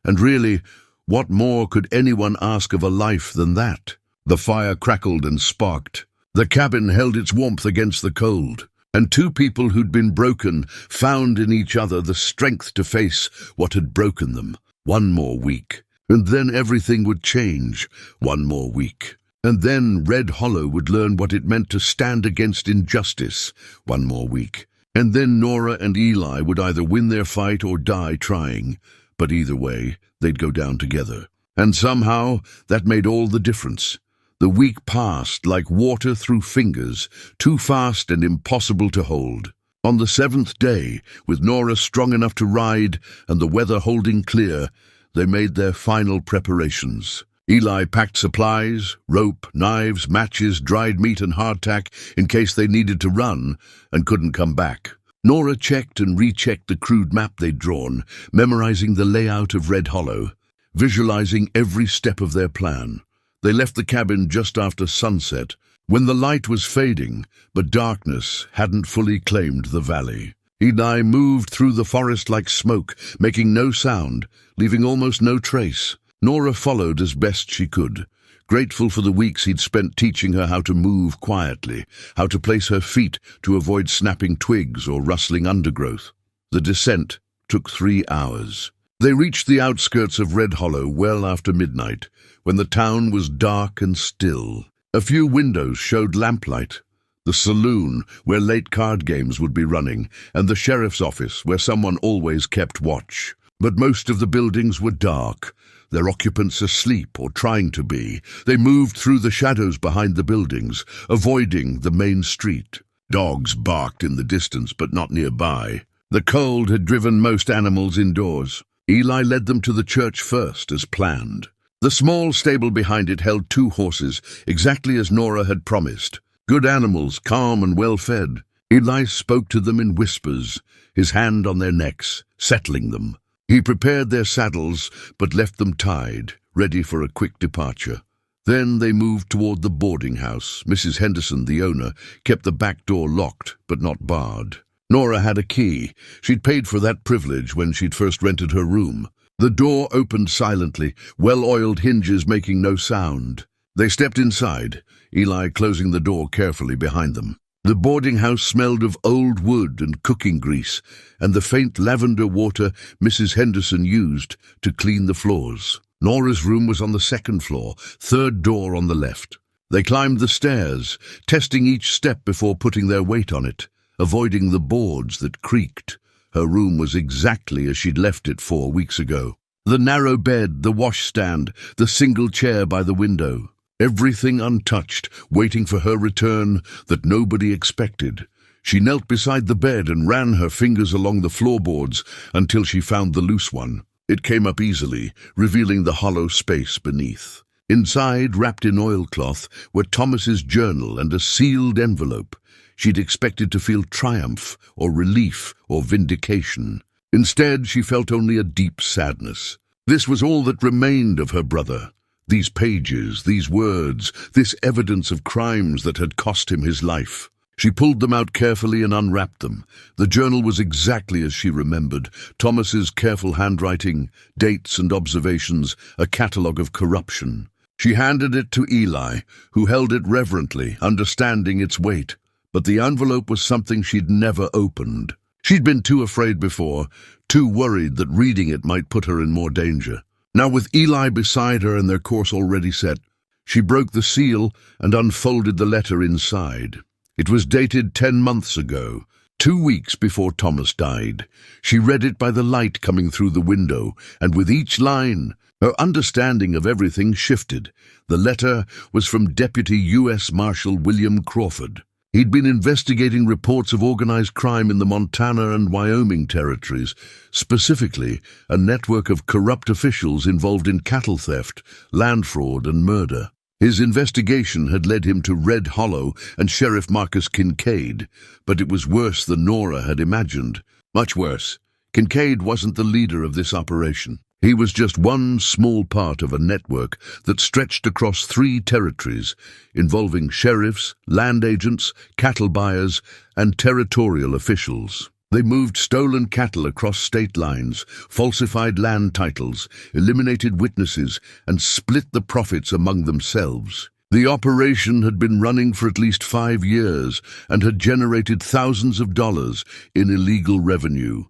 And really, what more could anyone ask of a life than that? The fire crackled and sparked. The cabin held its warmth against the cold, and 2 people who'd been broken found in each other the strength to face what had broken them. 1 more week, and then everything would change. 1 more week. And then Red Hollow would learn what it meant to stand against injustice. 1 more week. And then Nora and Eli would either win their fight or die trying. But either way, they'd go down together. And somehow, that made all the difference. The week passed like water through fingers, too fast and impossible to hold. On the 7th day, with Nora strong enough to ride and the weather holding clear, they made their final preparations. Eli packed supplies, rope, knives, matches, dried meat and hardtack in case they needed to run and couldn't come back. Nora checked and rechecked the crude map they'd drawn, memorizing the layout of Red Hollow, visualizing every step of their plan. They left the cabin just after sunset, when the light was fading, but darkness hadn't fully claimed the valley. Eli moved through the forest like smoke, making no sound, leaving almost no trace. Nora followed as best she could, grateful for the weeks he'd spent teaching her how to move quietly, how to place her feet to avoid snapping twigs or rustling undergrowth. The descent took 3 hours. They reached the outskirts of Red Hollow well after midnight, when the town was dark and still. A few windows showed lamplight. The saloon, where late card games would be running, and the sheriff's office, where someone always kept watch. But most of the buildings were dark, their occupants asleep or trying to be. They moved through the shadows behind the buildings, avoiding the main street. Dogs barked in the distance, but not nearby. The cold had driven most animals indoors. Eli led them to the church first, as planned. The small stable behind it held 2 horses, exactly as Nora had promised. Good animals, calm and well-fed. Eli spoke to them in whispers, his hand on their necks, settling them. He prepared their saddles, but left them tied, ready for a quick departure. Then they moved toward the boarding house. Mrs. Henderson, the owner, kept the back door locked, but not barred. Nora had a key. She'd paid for that privilege when she'd first rented her room. The door opened silently, well-oiled hinges making no sound. They stepped inside, Eli closing the door carefully behind them. The boarding house smelled of old wood and cooking grease, and the faint lavender water Mrs. Henderson used to clean the floors. Nora's room was on the 2nd floor, 3rd door on the left. They climbed the stairs, testing each step before putting their weight on it, avoiding the boards that creaked. Her room was exactly as she'd left it 4 weeks ago. The narrow bed, the washstand, the single chair by the window. Everything untouched, waiting for her return that nobody expected. She knelt beside the bed and ran her fingers along the floorboards until she found the loose one. It came up easily, revealing the hollow space beneath. Inside, wrapped in oilcloth, were Thomas's journal and a sealed envelope. She'd expected to feel triumph or relief or vindication. Instead, she felt only a deep sadness. This was all that remained of her brother. These pages, these words, this evidence of crimes that had cost him his life. She pulled them out carefully and unwrapped them. The journal was exactly as she remembered. Thomas's careful handwriting, dates and observations, a catalogue of corruption. She handed it to Eli, who held it reverently, understanding its weight. But the envelope was something she'd never opened. She'd been too afraid before, too worried that reading it might put her in more danger. Now, with Eli beside her and their course already set, she broke the seal and unfolded the letter inside. It was dated 10 months ago, 2 weeks before Thomas died. She read it by the light coming through the window, and with each line, her understanding of everything shifted. The letter was from Deputy U.S. Marshal William Crawford. He'd been investigating reports of organized crime in the Montana and Wyoming territories, specifically a network of corrupt officials involved in cattle theft, land fraud, and murder. His investigation had led him to Red Hollow and Sheriff Marcus Kincaid, but it was worse than Nora had imagined. Much worse. Kincaid wasn't the leader of this operation. He was just one small part of a network that stretched across 3 territories, involving sheriffs, land agents, cattle buyers, and territorial officials. They moved stolen cattle across state lines, falsified land titles, eliminated witnesses, and split the profits among themselves. The operation had been running for at least 5 years and had generated thousands of dollars in illegal revenue.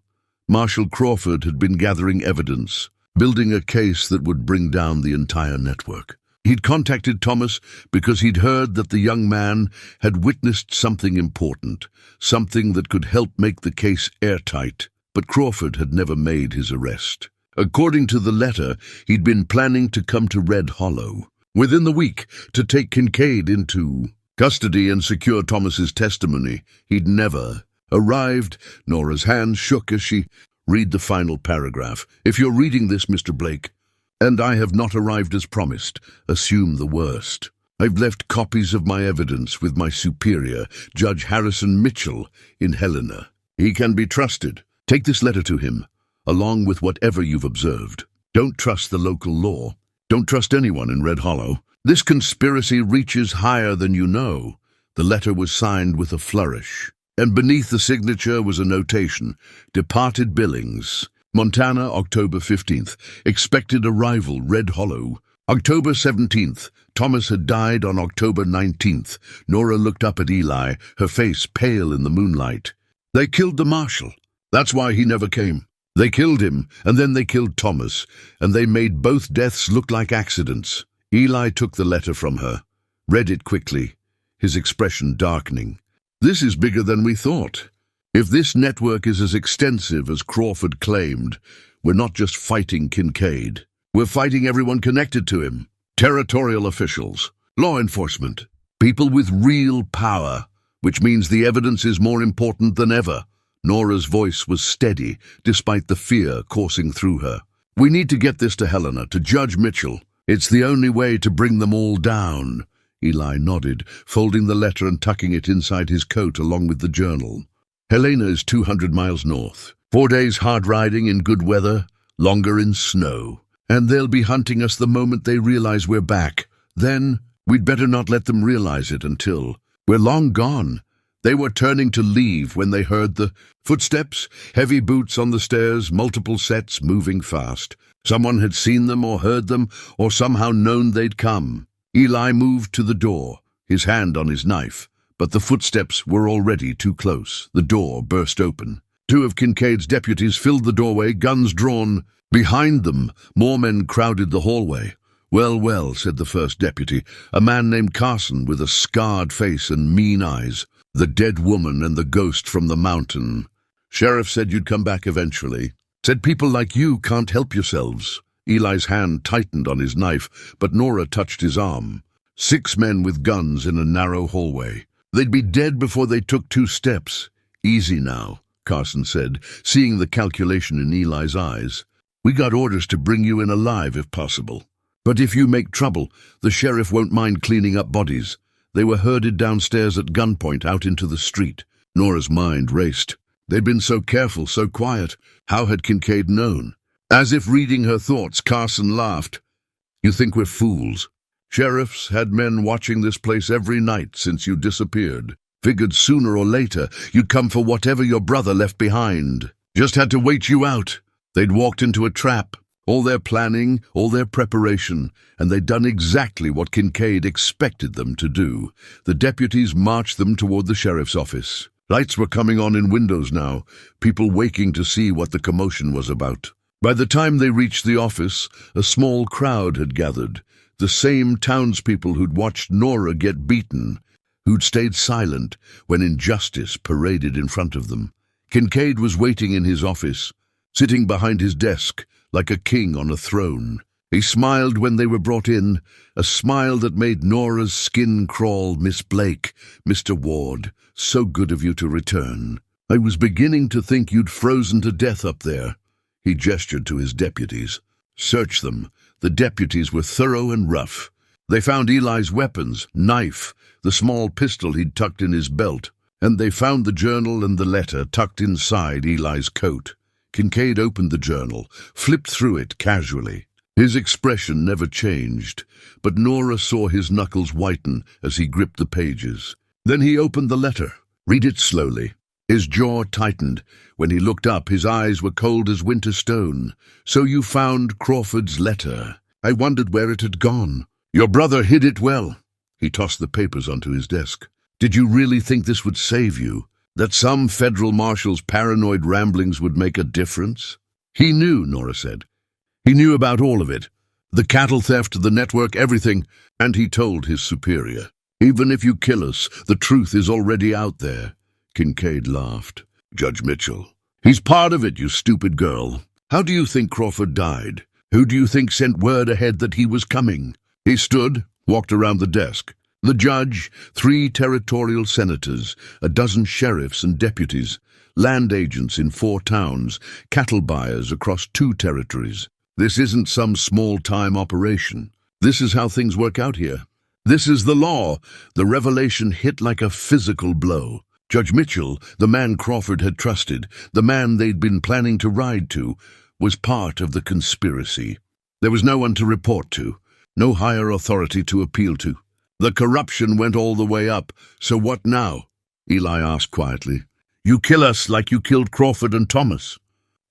Marshal Crawford had been gathering evidence, building a case that would bring down the entire network. He'd contacted Thomas because he'd heard that the young man had witnessed something important, something that could help make the case airtight. But Crawford had never made his arrest. According to the letter, he'd been planning to come to Red Hollow within the week to take Kincaid into custody and secure Thomas's testimony. He'd never arrived. Nora's hands shook as she read the final paragraph. If you're reading this, Mr. Blake, and I have not arrived as promised, assume the worst. I've left copies of my evidence with my superior, Judge Harrison Mitchell, in Helena. He can be trusted. Take this letter to him, along with whatever you've observed. Don't trust the local law. Don't trust anyone in Red Hollow. This conspiracy reaches higher than you know. The letter was signed with a flourish, and beneath the signature was a notation: Departed Billings, Montana, October 15th. Expected arrival, Red Hollow. October 17th. Thomas had died on October 19th. Nora looked up at Eli, her face pale in the moonlight. They killed the marshal. That's why he never came. They killed him, and then they killed Thomas, and they made both deaths look like accidents. Eli took the letter from her, read it quickly, his expression darkening. This is bigger than we thought. If this network is as extensive as Crawford claimed, we're not just fighting Kincaid. We're fighting everyone connected to him. Territorial officials, law enforcement, people with real power, which means the evidence is more important than ever. Nora's voice was steady, despite the fear coursing through her. We need to get this to Helena, to Judge Mitchell. It's the only way to bring them all down. Eli nodded, folding the letter and tucking it inside his coat along with the journal. Helena is 200 miles north. 4 days hard riding in good weather, longer in snow. And they'll be hunting us the moment they realize we're back. Then, we'd better not let them realize it until we're long gone. They were turning to leave when they heard the footsteps, heavy boots on the stairs, multiple sets moving fast. Someone had seen them or heard them, or somehow known they'd come. Eli moved to the door, his hand on his knife, but the footsteps were already too close. The door burst open. 2 of Kincaid's deputies filled the doorway, guns drawn. Behind them, more men crowded the hallway. Well, well, said the first deputy, a man named Carson with a scarred face and mean eyes. The dead woman and the ghost from the mountain. Sheriff said you'd come back eventually. Said people like you can't help yourselves. Eli's hand tightened on his knife, but Nora touched his arm. 6 men with guns in a narrow hallway. They'd be dead before they took 2 steps. Easy now, Carson said, seeing the calculation in Eli's eyes. We got orders to bring you in alive if possible. But if you make trouble, the sheriff won't mind cleaning up bodies. They were herded downstairs at gunpoint out into the street. Nora's mind raced. They'd been so careful, so quiet. How had Kincaid known? As if reading her thoughts, Carson laughed. You think we're fools? Sheriffs had men watching this place every night since you disappeared. Figured sooner or later you'd come for whatever your brother left behind. Just had to wait you out. They'd walked into a trap. All their planning, all their preparation, and they'd done exactly what Kincaid expected them to do. The deputies marched them toward the sheriff's office. Lights were coming on in windows now, people waking to see what the commotion was about. By the time they reached the office, a small crowd had gathered. The same townspeople who'd watched Nora get beaten, who'd stayed silent when injustice paraded in front of them. Kincaid was waiting in his office, sitting behind his desk, like a king on a throne. He smiled when they were brought in, a smile that made Nora's skin crawl. Miss Blake, Mr. Ward, so good of you to return. I was beginning to think you'd frozen to death up there. He gestured to his deputies. Search them. The deputies were thorough and rough. They found Eli's weapons, knife, the small pistol he'd tucked in his belt, and they found the journal and the letter tucked inside Eli's coat. Kincaid opened the journal, flipped through it casually. His expression never changed, but Nora saw his knuckles whiten as he gripped the pages. Then he opened the letter. Read it slowly. His jaw tightened. When he looked up, his eyes were cold as winter stone. So you found Crawford's letter. I wondered where it had gone. Your brother hid it well. He tossed the papers onto his desk. Did you really think this would save you? That some federal marshal's paranoid ramblings would make a difference? He knew, Nora said. He knew about all of it. The cattle theft, the network, everything. And he told his superior. Even if you kill us, the truth is already out there. Kincaid laughed. Judge Mitchell. He's part of it, you stupid girl. How do you think Crawford died? Who do you think sent word ahead that he was coming? He stood, walked around the desk. The judge, 3 territorial senators, a dozen sheriffs and deputies, land agents in 4 towns, cattle buyers across 2 territories. This isn't some small-time operation. This is how things work out here. This is the law. The revelation hit like a physical blow. Judge Mitchell, the man Crawford had trusted, the man they'd been planning to ride to, was part of the conspiracy. There was no one to report to, no higher authority to appeal to. The corruption went all the way up, so what now? Eli asked quietly. You kill us like you killed Crawford and Thomas.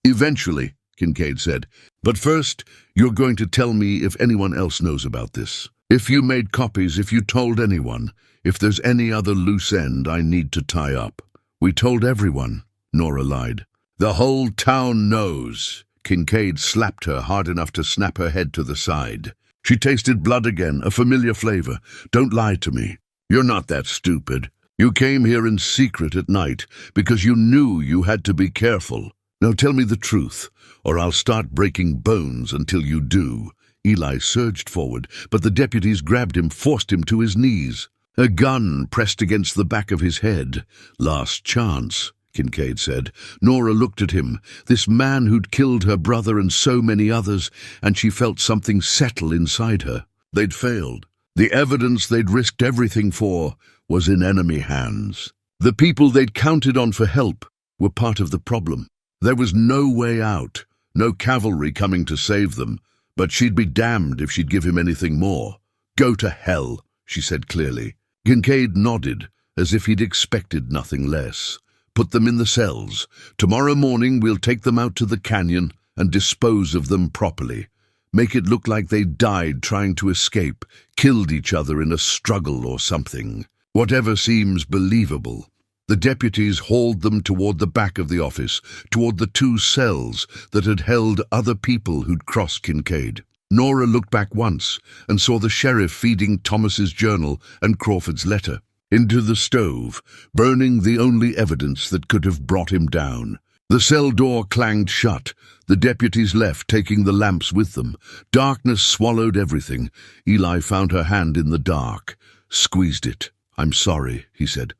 Eventually, Kincaid said. But first, you're going to tell me if anyone else knows about this. If you made copies, if you told anyone, if there's any other loose end I need to tie up. We told everyone, Nora lied. The whole town knows. Kincaid slapped her hard enough to snap her head to the side. She tasted blood again, a familiar flavor. Don't lie to me. You're not that stupid. You came here in secret at night because you knew you had to be careful. Now tell me the truth, or I'll start breaking bones until you do. Eli surged forward, but the deputies grabbed him, forced him to his knees. A gun pressed against the back of his head. Last chance, Kincaid said. Nora looked at him, this man who'd killed her brother and so many others, and she felt something settle inside her. They'd failed. The evidence they'd risked everything for was in enemy hands. The people they'd counted on for help were part of the problem. There was no way out, no cavalry coming to save them, but she'd be damned if she'd give him anything more. Go to hell, she said clearly. Kincaid nodded, as if he'd expected nothing less. Put them in the cells. Tomorrow morning we'll take them out to the canyon and dispose of them properly. Make it look like they died trying to escape, killed each other in a struggle or something. Whatever seems believable. The deputies hauled them toward the back of the office, toward the 2 cells that had held other people who'd crossed Kincaid. Nora looked back once and saw the sheriff feeding Thomas's journal and Crawford's letter into the stove, burning the only evidence that could have brought him down. The cell door clanged shut. The deputies left, taking the lamps with them. Darkness swallowed everything. Eli found her hand in the dark, squeezed it. I'm sorry, he said.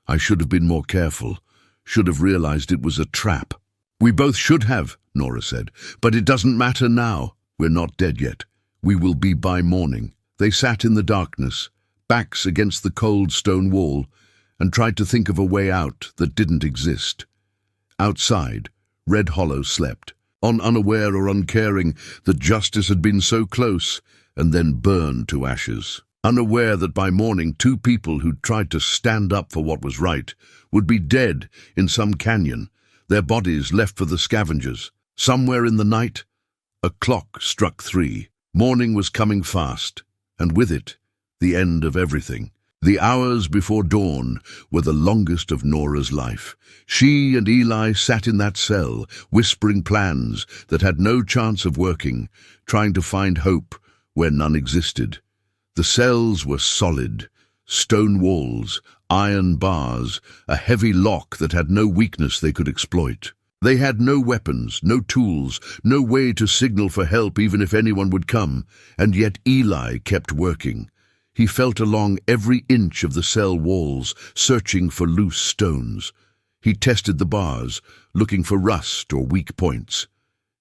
I should have been more careful, should have realized it was a trap. We both should have, Nora said, but it doesn't matter now. We're not dead yet. We will be by morning. They sat in the darkness, backs against the cold stone wall, and tried to think of a way out that didn't exist. Outside, Red Hollow slept, unaware or uncaring that justice had been so close and then burned to ashes. Unaware that by morning 2 people who'd tried to stand up for what was right would be dead in some canyon, their bodies left for the scavengers. Somewhere in the night, a clock struck 3. Morning was coming fast, and with it, the end of everything. The hours before dawn were the longest of Nora's life. She and Eli sat in that cell, whispering plans that had no chance of working, trying to find hope where none existed. The cells were solid, stone walls, iron bars, a heavy lock that had no weakness they could exploit. They had no weapons, no tools, no way to signal for help even if anyone would come, and yet Eli kept working. He felt along every inch of the cell walls, searching for loose stones. He tested the bars, looking for rust or weak points.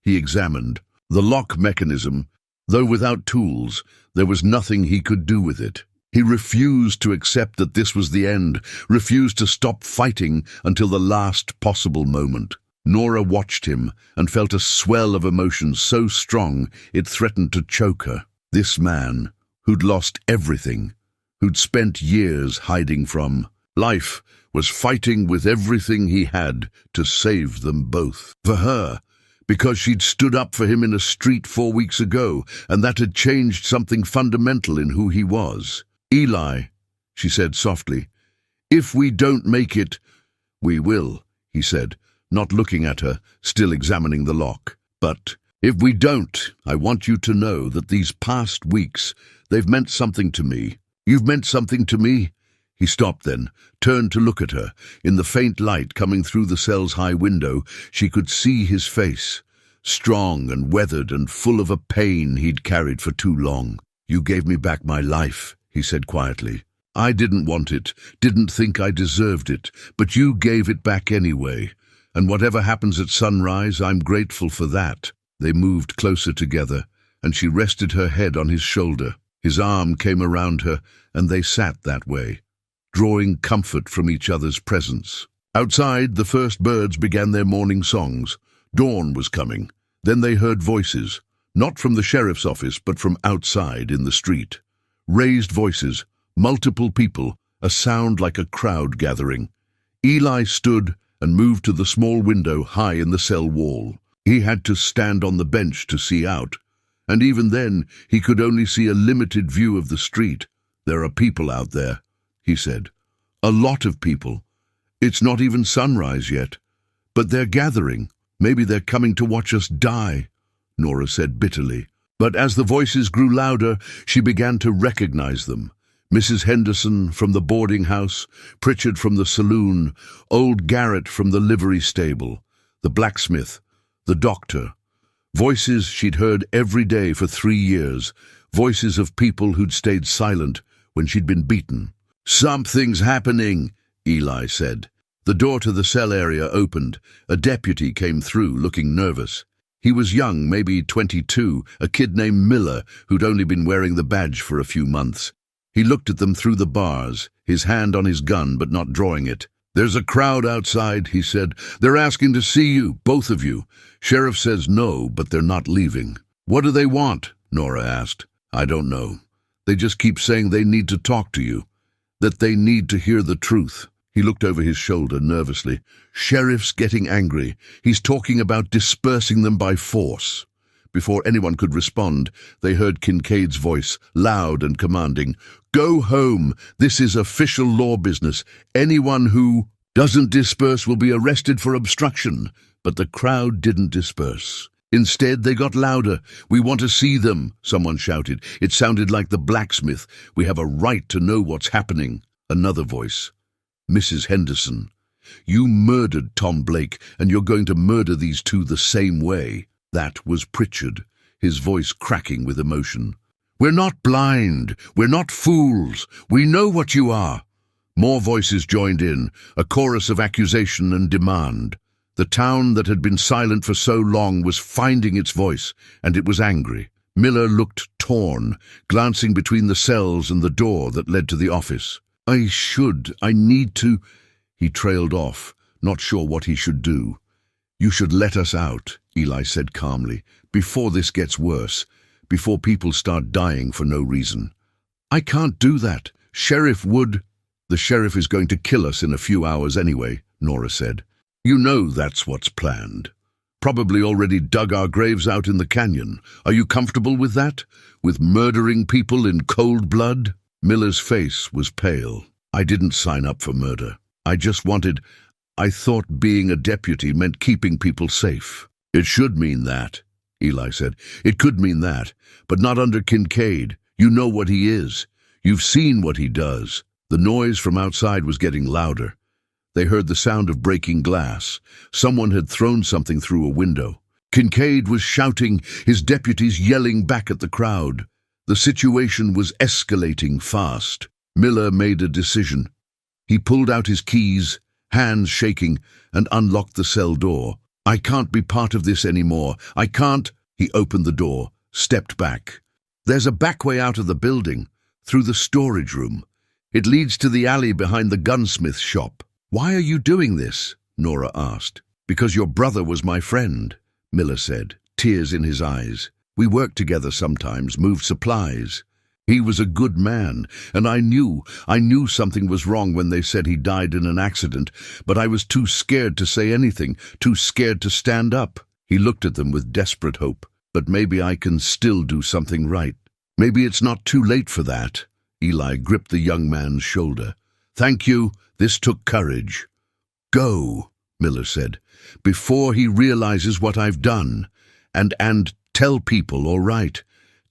He examined the lock mechanism. Though without tools, there was nothing he could do with it. He refused to accept that this was the end, refused to stop fighting until the last possible moment. Nora watched him and felt a swell of emotion so strong it threatened to choke her. This man, who'd lost everything, who'd spent years hiding from life, was fighting with everything he had to save them both. For her, because she'd stood up for him in a street 4 weeks ago, and that had changed something fundamental in who he was. Eli, she said softly, if we don't make it, we will, he said, not looking at her, still examining the lock. But if we don't, I want you to know that these past weeks, they've meant something to me. You've meant something to me. He stopped then, turned to look at her. In the faint light coming through the cell's high window, she could see his face, strong and weathered and full of a pain he'd carried for too long. You gave me back my life, he said quietly. I didn't want it, didn't think I deserved it, but you gave it back anyway. And whatever happens at sunrise, I'm grateful for that. They moved closer together, and she rested her head on his shoulder. His arm came around her, and they sat that way, drawing comfort from each other's presence. Outside, the first birds began their morning songs. Dawn was coming. Then they heard voices, not from the sheriff's office, but from outside in the street. Raised voices, multiple people, a sound like a crowd gathering. Eli stood and moved to the small window high in the cell wall. He had to stand on the bench to see out, and even then he could only see a limited view of the street. "There are people out there," he said. "A lot of people. It's not even sunrise yet, but they're gathering. Maybe they're coming to watch us die," Nora said bitterly. But as the voices grew louder, she began to recognize them. Mrs. Henderson from the boarding house, Pritchard from the saloon, old Garrett from the livery stable, the blacksmith, the doctor. Voices she'd heard every day for 3 years, voices of people who'd stayed silent when she'd been beaten. "Something's happening," Eli said. The door to the cell area opened. A deputy came through, looking nervous. He was young, maybe 22, a kid named Miller, who'd only been wearing the badge for a few months. He looked at them through the bars, his hand on his gun but not drawing it. "There's a crowd outside," he said. "They're asking to see you, both of you. Sheriff says no, but they're not leaving." "What do they want?" Nora asked. "I don't know. They just keep saying they need to talk to you, that they need to hear the truth." He looked over his shoulder nervously. "Sheriff's getting angry. He's talking about dispersing them by force." Before anyone could respond, they heard Kincaid's voice, loud and commanding. "Go home. This is official law business. Anyone who doesn't disperse will be arrested for obstruction." But the crowd didn't disperse. Instead, they got louder. "We want to see them," someone shouted. It sounded like the blacksmith. "We have a right to know what's happening." Another voice. "Mrs. Henderson, you murdered Tom Blake, and you're going to murder these two the same way." That was Pritchard, his voice cracking with emotion. "We're not blind. We're not fools. We know what you are." More voices joined in, a chorus of accusation and demand. The town that had been silent for so long was finding its voice, and it was angry. Miller looked torn, glancing between the cells and the door that led to the office. I need to—" He trailed off, not sure what he should do. "You should let us out," Eli said calmly, "before this gets worse, before people start dying for no reason." "I can't do that. Sheriff would—" "The sheriff is going to kill us in a few hours anyway," Nora said. "You know that's what's planned. Probably already dug our graves out in the canyon. Are you comfortable with that? With murdering people in cold blood?" Miller's face was pale. "I didn't sign up for murder. I thought being a deputy meant keeping people safe." "It should mean that," Eli said. "It could mean that, but not under Kincaid. You know what he is. You've seen what he does." The noise from outside was getting louder. They heard the sound of breaking glass. Someone had thrown something through a window. Kincaid was shouting, his deputies yelling back at the crowd. The situation was escalating fast. Miller made a decision. He pulled out his keys, hands shaking, and unlocked the cell door. "I can't be part of this anymore. I can't—" He opened the door, stepped back. "There's a back way out of the building, through the storage room. It leads to the alley behind the gunsmith's shop." "Why are you doing this?" Nora asked. "Because your brother was my friend," Miller said, tears in his eyes. "We worked together sometimes, moved supplies. He was a good man, and I knew something was wrong when they said he died in an accident, but I was too scared to say anything, too scared to stand up." He looked at them with desperate hope. "But maybe I can still do something right. Maybe it's not too late for that." Eli gripped the young man's shoulder. "Thank you. This took courage." "Go," Miller said, "before he realizes what I've done. And tell people, all right?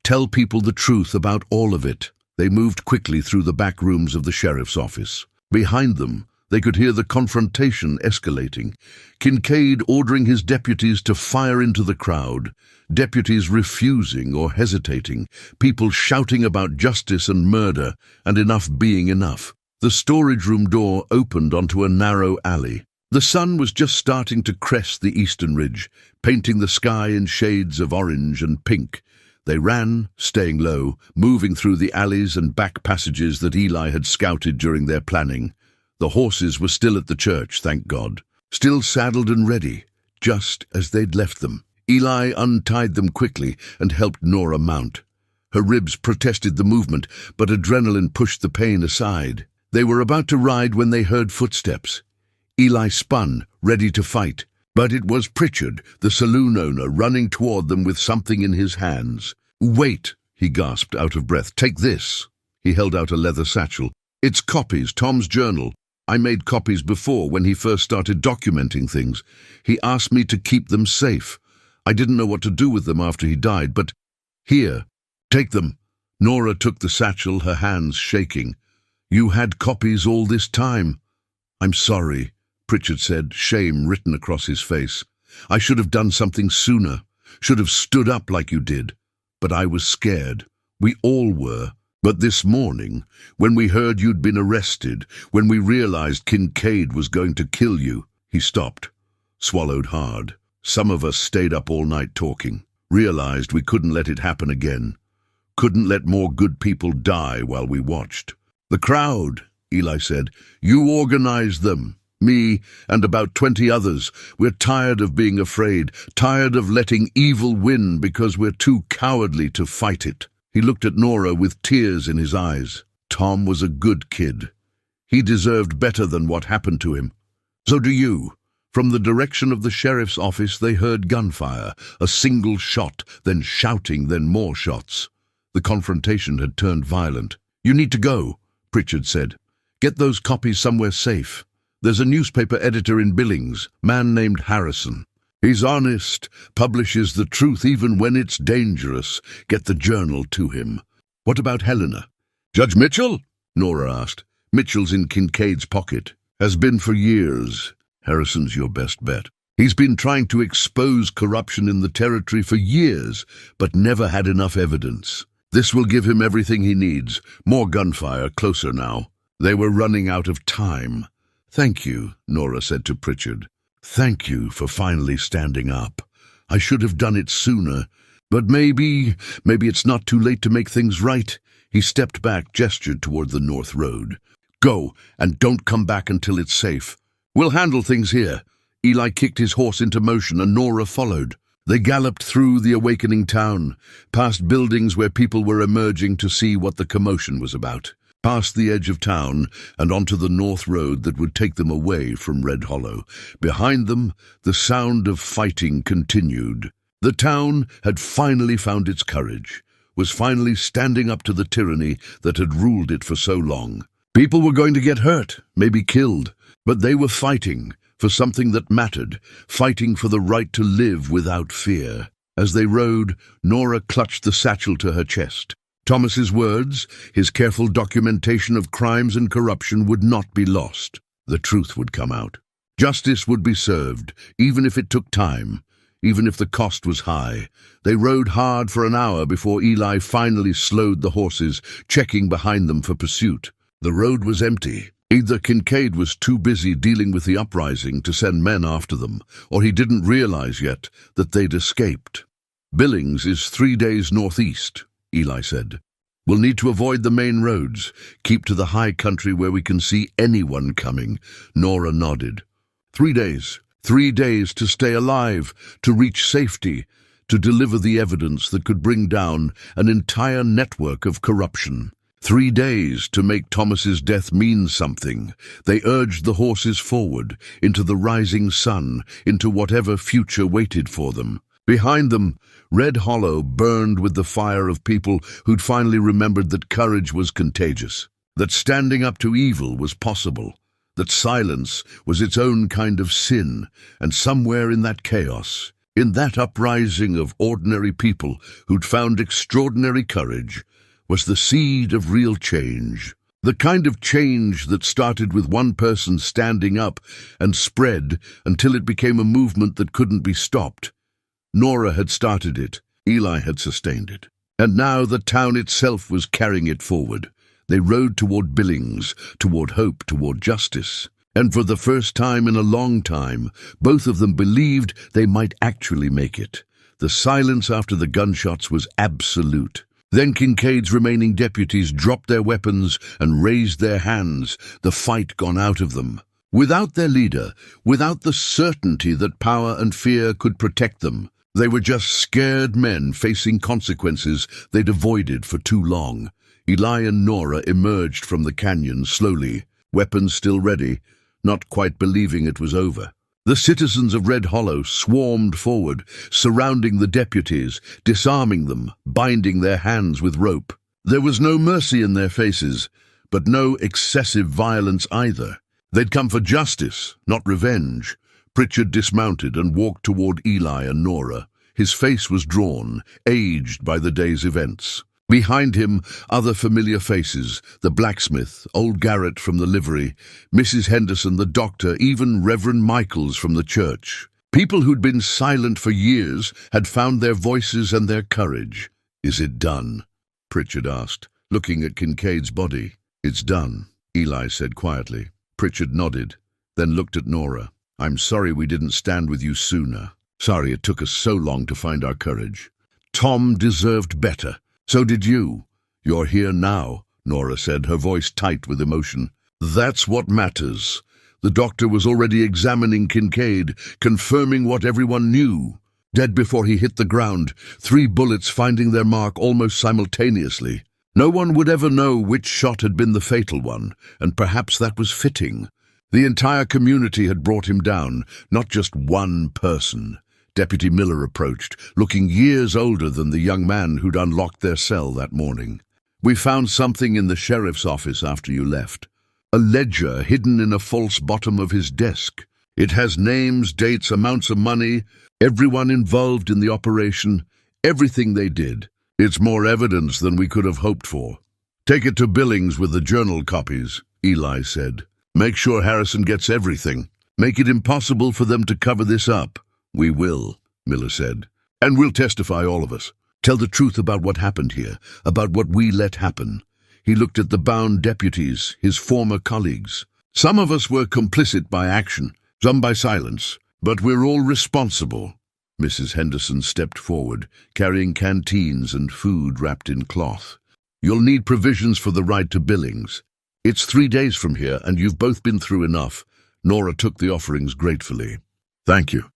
Tell people the truth about all of it." They moved quickly through the back rooms of the sheriff's office. Behind them, they could hear the confrontation escalating. Kincaid ordering his deputies to fire into the crowd. Deputies refusing or hesitating. People shouting about justice and murder, and enough being enough. The storage room door opened onto a narrow alley. The sun was just starting to crest the eastern ridge, painting the sky in shades of orange and pink. They ran, staying low, moving through the alleys and back passages that Eli had scouted during their planning. The horses were still at the church, thank God, still saddled and ready, just as they'd left them. Eli untied them quickly and helped Nora mount. Her ribs protested the movement, but adrenaline pushed the pain aside. They were about to ride when they heard footsteps. Eli spun, ready to fight, but it was Pritchard, the saloon owner, running toward them with something in his hands. "Wait," he gasped, out of breath. "Take this." He held out a leather satchel. "It's copies, Tom's journal. I made copies before when he first started documenting things. He asked me to keep them safe. I didn't know what to do with them after he died, but here, take them." Nora took the satchel, her hands shaking. "You had copies all this time." "I'm sorry," Pritchard said, shame written across his face. "I should have done something sooner, should have stood up like you did. But I was scared. We all were. But this morning, when we heard you'd been arrested, when we realized Kincaid was going to kill you," he stopped, swallowed hard. "Some of us stayed up all night talking, realized we couldn't let it happen again. Couldn't let more good people die while we watched." "The crowd," Eli said. "You organized them. Me and about 20 others. We're tired of being afraid, tired of letting evil win because we're too cowardly to fight it." He looked at Nora with tears in his eyes. Tom was a good kid. He deserved better than what happened to him. "So do you." From the direction of the sheriff's office they heard gunfire, a single shot, then shouting, then more shots. The confrontation had turned violent. "You need to go," Pritchard said. "Get those copies somewhere safe. There's a newspaper editor in Billings, man named Harrison. He's honest, publishes the truth even when it's dangerous. Get the journal to him." "What about Helena?" "Judge Mitchell?" Nora asked. "Mitchell's in Kincaid's pocket. Has been for years. Harrison's your best bet. He's been trying to expose corruption in the territory for years, but never had enough evidence. This will give him everything he needs. More gunfire, closer now." They were running out of time. "Thank you," Nora said to Pritchard. "Thank you for finally standing up. I should have done it sooner. But maybe it's not too late to make things right." He stepped back, gestured toward the North Road. "Go, and don't come back until it's safe. We'll handle things here." Eli kicked his horse into motion, and Nora followed. They galloped through the awakening town, past buildings where people were emerging to see what the commotion was about, past the edge of town and onto the North Road that would take them away from Red Hollow. Behind them, the sound of fighting continued. The town had finally found its courage, was finally standing up to the tyranny that had ruled it for so long. People were going to get hurt, maybe killed, but they were fighting for something that mattered, fighting for the right to live without fear. As they rode, Nora clutched the satchel to her chest. Thomas's words, his careful documentation of crimes and corruption, would not be lost. The truth would come out. Justice would be served, even if it took time, even if the cost was high. They rode hard for an hour before Eli finally slowed the horses, checking behind them for pursuit. The road was empty. Either Kincaid was too busy dealing with the uprising to send men after them, or he didn't realize yet that they'd escaped. "Billings is 3 days northeast," Eli said. "We'll need to avoid the main roads, keep to the high country where we can see anyone coming." Nora nodded. 3 days. 3 days to stay alive, to reach safety, to deliver the evidence that could bring down an entire network of corruption. 3 days to make Thomas's death mean something. They urged the horses forward, into the rising sun, into whatever future waited for them. Behind them, Red Hollow burned with the fire of people who'd finally remembered that courage was contagious, that standing up to evil was possible, that silence was its own kind of sin, and somewhere in that chaos, in that uprising of ordinary people who'd found extraordinary courage, was the seed of real change. The kind of change that started with one person standing up and spread until it became a movement that couldn't be stopped. Nora had started it, Eli had sustained it, and now the town itself was carrying it forward. They rode toward Billings, toward hope, toward justice, and for the first time in a long time, both of them believed they might actually make it. The silence after the gunshots was absolute. Then Kincaid's remaining deputies dropped their weapons and raised their hands, the fight gone out of them. Without their leader, without the certainty that power and fear could protect them, they were just scared men facing consequences they'd avoided for too long. Eli and Nora emerged from the canyon slowly, weapons still ready, not quite believing it was over. The citizens of Red Hollow swarmed forward, surrounding the deputies, disarming them, binding their hands with rope. There was no mercy in their faces, but no excessive violence either. They'd come for justice, not revenge. Pritchard dismounted and walked toward Eli and Nora. His face was drawn, aged by the day's events. Behind him, other familiar faces, the blacksmith, old Garrett from the livery, Mrs. Henderson, the doctor, even Reverend Michaels from the church. People who'd been silent for years had found their voices and their courage. "Is it done?" Pritchard asked, looking at Kincaid's body. "It's done," Eli said quietly. Pritchard nodded, then looked at Nora. "I'm sorry we didn't stand with you sooner. Sorry it took us so long to find our courage. Tom deserved better. So did you. You're here now," Nora said, her voice tight with emotion. "That's what matters." The doctor was already examining Kincaid, confirming what everyone knew. Dead before he hit the ground, 3 bullets finding their mark almost simultaneously. No one would ever know which shot had been the fatal one, and perhaps that was fitting. The entire community had brought him down, not just one person. Deputy Miller approached, looking years older than the young man who'd unlocked their cell that morning. "We found something in the sheriff's office after you left. A ledger hidden in a false bottom of his desk. It has names, dates, amounts of money, everyone involved in the operation, everything they did. It's more evidence than we could have hoped for." "Take it to Billings with the journal copies," Eli said. "Make sure Harrison gets everything. Make it impossible for them to cover this up." "We will," Miller said. "And we'll testify, all of us. Tell the truth about what happened here, about what we let happen." He looked at the bound deputies, his former colleagues. "Some of us were complicit by action, some by silence, but we're all responsible." Mrs. Henderson stepped forward, carrying canteens and food wrapped in cloth. "You'll need provisions for the ride to Billings. It's 3 days from here, and you've both been through enough." Nora took the offerings gratefully. "Thank you.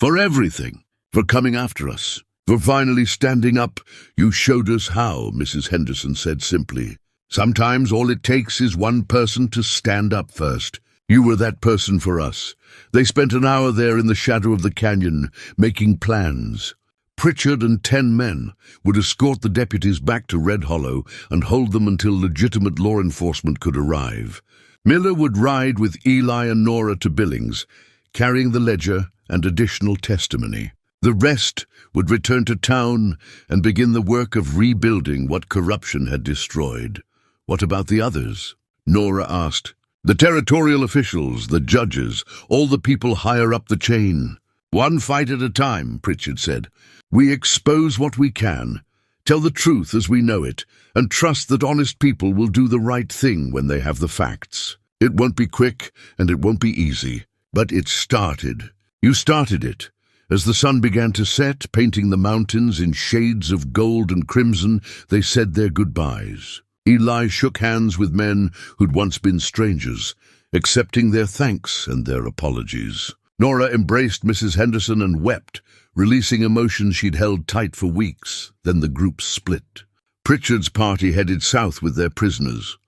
For everything. For coming after us. For finally standing up. You showed us how," Mrs. Henderson said simply. "Sometimes all it takes is one person to stand up first. You were that person for us." They spent an hour there in the shadow of the canyon, making plans. Pritchard and 10 men would escort the deputies back to Red Hollow and hold them until legitimate law enforcement could arrive. Miller would ride with Eli and Nora to Billings, carrying the ledger and additional testimony. The rest would return to town and begin the work of rebuilding what corruption had destroyed. "What about the others?" Nora asked. "The territorial officials, the judges, all the people higher up the chain." "One fight at a time," Pritchard said. "We expose what we can, tell the truth as we know it, and trust that honest people will do the right thing when they have the facts. It won't be quick and it won't be easy, but it started. You started it. As the sun began to set, painting the mountains in shades of gold and crimson, they said their goodbyes. Eli shook hands with men who'd once been strangers, accepting their thanks and their apologies. Nora embraced Mrs. Henderson and wept, releasing emotions she'd held tight for weeks. Then the group split. Pritchard's party headed south with their prisoners.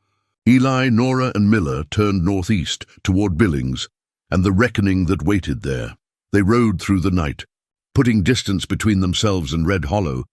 Eli, Nora, and Miller turned northeast toward Billings and the reckoning that waited there. They rode through the night, putting distance between themselves and Red Hollow,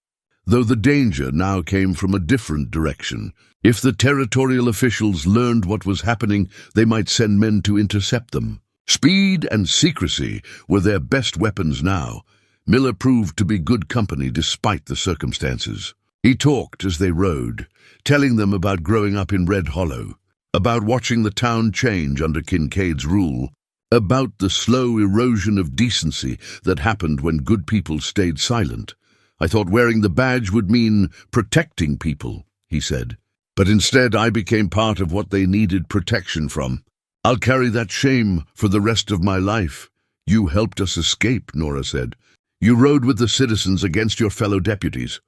though the danger now came from a different direction. If the territorial officials learned what was happening, they might send men to intercept them. Speed and secrecy were their best weapons now. Miller proved to be good company despite the circumstances. He talked as they rode, telling them about growing up in Red Hollow, about watching the town change under Kincaid's rule, about the slow erosion of decency that happened when good people stayed silent. "I thought wearing the badge would mean protecting people," he said. "But instead I became part of what they needed protection from. I'll carry that shame for the rest of my life." "You helped us escape," Nora said. You rode with the citizens against your fellow deputies.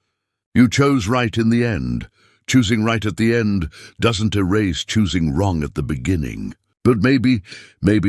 You chose right in the end. Choosing right at the end doesn't erase choosing wrong at the beginning. But maybe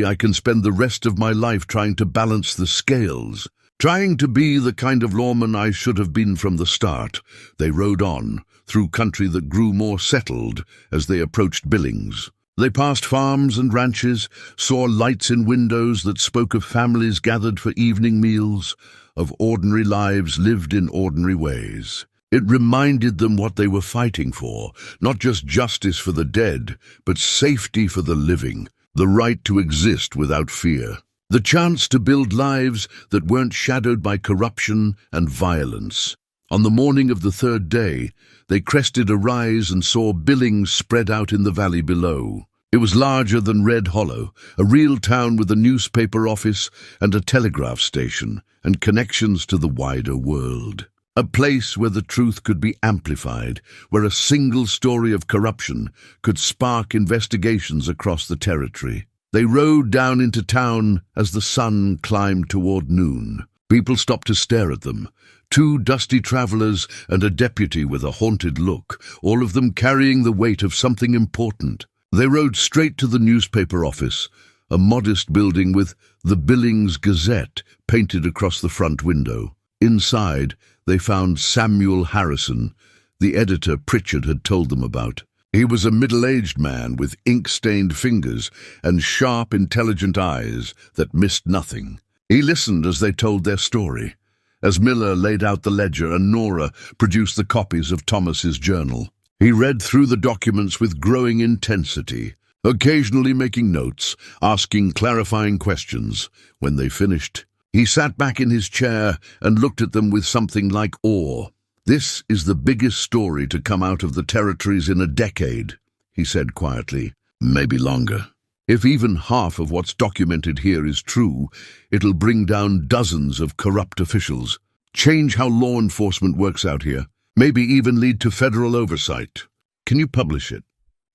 I can spend the rest of my life trying to balance the scales, trying to be the kind of lawman I should have been from the start. They rode on, through country that grew more settled as they approached Billings. They passed farms and ranches, saw lights in windows that spoke of families gathered for evening meals, of ordinary lives lived in ordinary ways. It reminded them what they were fighting for, not just justice for the dead, but safety for the living, the right to exist without fear, the chance to build lives that weren't shadowed by corruption and violence. On the morning of the third day, they crested a rise and saw Billings spread out in the valley below. It was larger than Red Hollow, a real town with a newspaper office and a telegraph station, and connections to the wider world. A place where the truth could be amplified, where a single story of corruption could spark investigations across the territory. They rode down into town as the sun climbed toward noon. People stopped to stare at them. 2 dusty travelers and a deputy with a haunted look, all of them carrying the weight of something important. They rode straight to the newspaper office, a modest building with the Billings Gazette painted across the front window. Inside, they found Samuel Harrison, the editor Pritchard had told them about. He was a middle-aged man with ink-stained fingers and sharp, intelligent eyes that missed nothing. He listened as they told their story, as Miller laid out the ledger and Nora produced the copies of Thomas's journal. He read through the documents with growing intensity, occasionally making notes, asking clarifying questions. When they finished, he sat back in his chair and looked at them with something like awe. "This is the biggest story to come out of the territories in a decade," he said quietly. "Maybe longer. If even half of what's documented here is true, it'll bring down dozens of corrupt officials, change how law enforcement works out here, maybe even lead to federal oversight." "Can you publish it?"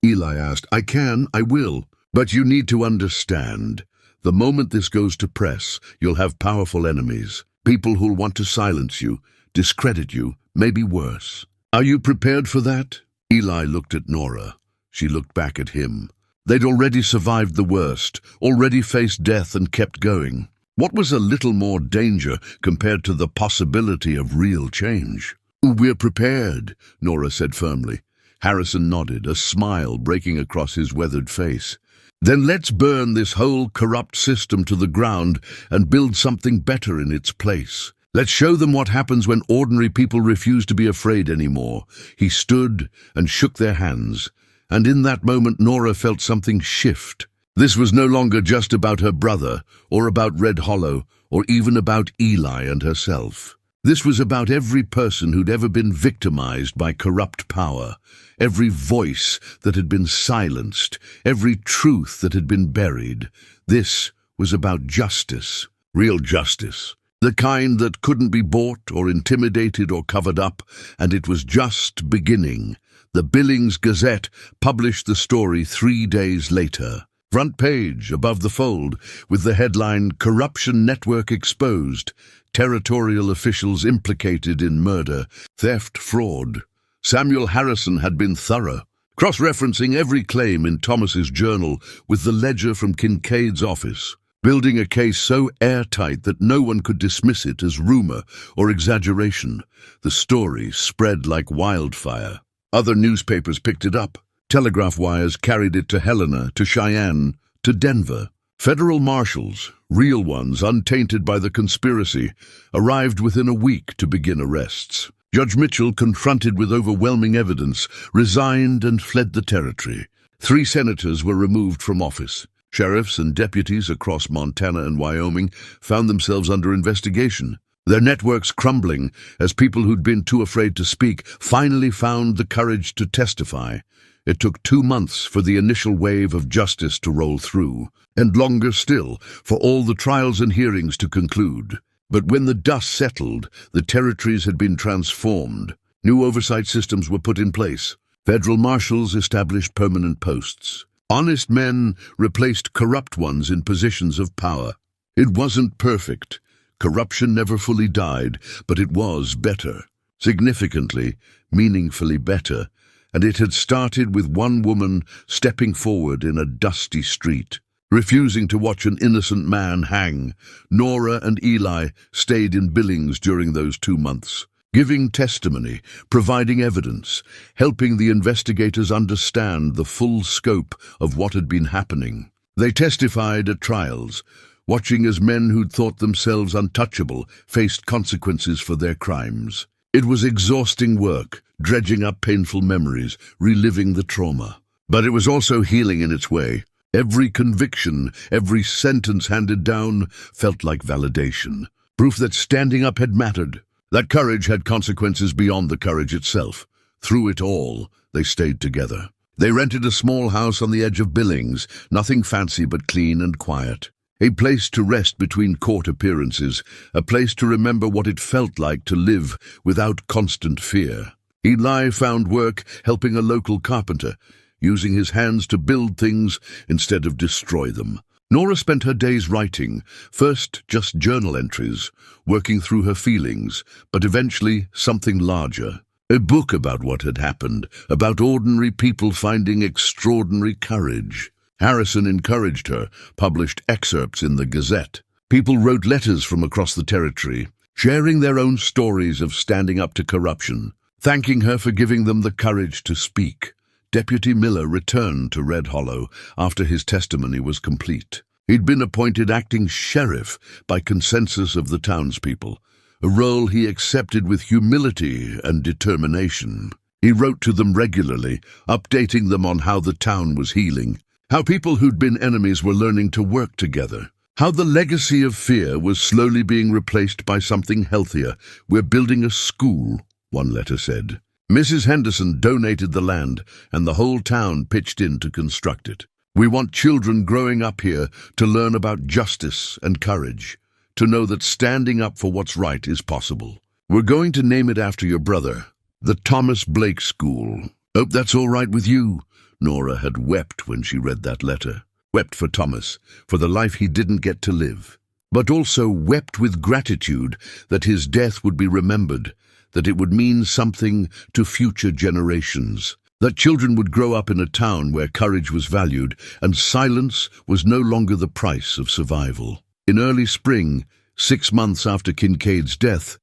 Eli asked. "I can, I will. But you need to understand. The moment this goes to press, you'll have powerful enemies, people who'll want to silence you, discredit you, maybe worse. Are you prepared for that?" Eli looked at Nora. She looked back at him. They'd already survived the worst, already faced death and kept going. What was a little more danger compared to the possibility of real change? "We're prepared," Nora said firmly. Harrison nodded, a smile breaking across his weathered face. "Then let's burn this whole corrupt system to the ground and build something better in its place. Let's show them what happens when ordinary people refuse to be afraid anymore." He stood and shook their hands, and in that moment Nora felt something shift. This was no longer just about her brother, or about Red Hollow, or even about Eli and herself. This was about every person who'd ever been victimized by corrupt power, every voice that had been silenced, every truth that had been buried. This was about justice, real justice, the kind that couldn't be bought or intimidated or covered up, and it was just beginning. The Billings Gazette published the story 3 days later. Front page, above the fold, with the headline, "Corruption Network Exposed. Territorial officials implicated in murder, theft, fraud." Samuel Harrison had been thorough, cross-referencing every claim in Thomas's journal with the ledger from Kincaid's office, building a case so airtight that no one could dismiss it as rumor or exaggeration. The story spread like wildfire. Other newspapers picked it up. Telegraph wires carried it to Helena, to Cheyenne, to Denver. Federal marshals, real ones untainted by the conspiracy, arrived within a week to begin arrests. Judge Mitchell, confronted with overwhelming evidence, resigned and fled the territory. 3 senators were removed from office. Sheriffs and deputies across Montana and Wyoming found themselves under investigation, their networks crumbling as people who'd been too afraid to speak finally found the courage to testify. It took 2 months for the initial wave of justice to roll through, and longer still for all the trials and hearings to conclude. But when the dust settled, the territories had been transformed. New oversight systems were put in place. Federal marshals established permanent posts. Honest men replaced corrupt ones in positions of power. It wasn't perfect. Corruption never fully died, but it was better. Significantly, meaningfully better, and it had started with one woman stepping forward in a dusty street. Refusing to watch an innocent man hang, Nora and Eli stayed in Billings during those 2 months, giving testimony, providing evidence, helping the investigators understand the full scope of what had been happening. They testified at trials, watching as men who'd thought themselves untouchable faced consequences for their crimes. It was exhausting work, dredging up painful memories, reliving the trauma. But it was also healing in its way. Every conviction, every sentence handed down felt like validation. Proof that standing up had mattered, that courage had consequences beyond the courage itself. Through it all, they stayed together. They rented a small house on the edge of Billings, nothing fancy but clean and quiet. A place to rest between court appearances, a place to remember what it felt like to live without constant fear. Eli found work helping a local carpenter, using his hands to build things instead of destroy them. Nora spent her days writing, first just journal entries, working through her feelings, but eventually something larger. A book about what had happened, about ordinary people finding extraordinary courage. Harrison encouraged her, published excerpts in the Gazette. People wrote letters from across the territory, sharing their own stories of standing up to corruption, thanking her for giving them the courage to speak. Deputy Miller returned to Red Hollow after his testimony was complete. He'd been appointed acting sheriff by consensus of the townspeople, a role he accepted with humility and determination. He wrote to them regularly, updating them on how the town was healing, how people who'd been enemies were learning to work together, how the legacy of fear was slowly being replaced by something healthier. "We're building a school," one letter said. Mrs. Henderson donated the land, and the whole town pitched in to construct it. "We want children growing up here to learn about justice and courage, to know that standing up for what's right is possible. We're going to name it after your brother, the Thomas Blake School. Hope that's all right with you." Nora had wept when she read that letter. Wept for Thomas, for the life he didn't get to live. But also wept with gratitude that his death would be remembered, that it would mean something to future generations, that children would grow up in a town where courage was valued and silence was no longer the price of survival. In early spring, 6 months after Kincaid's death,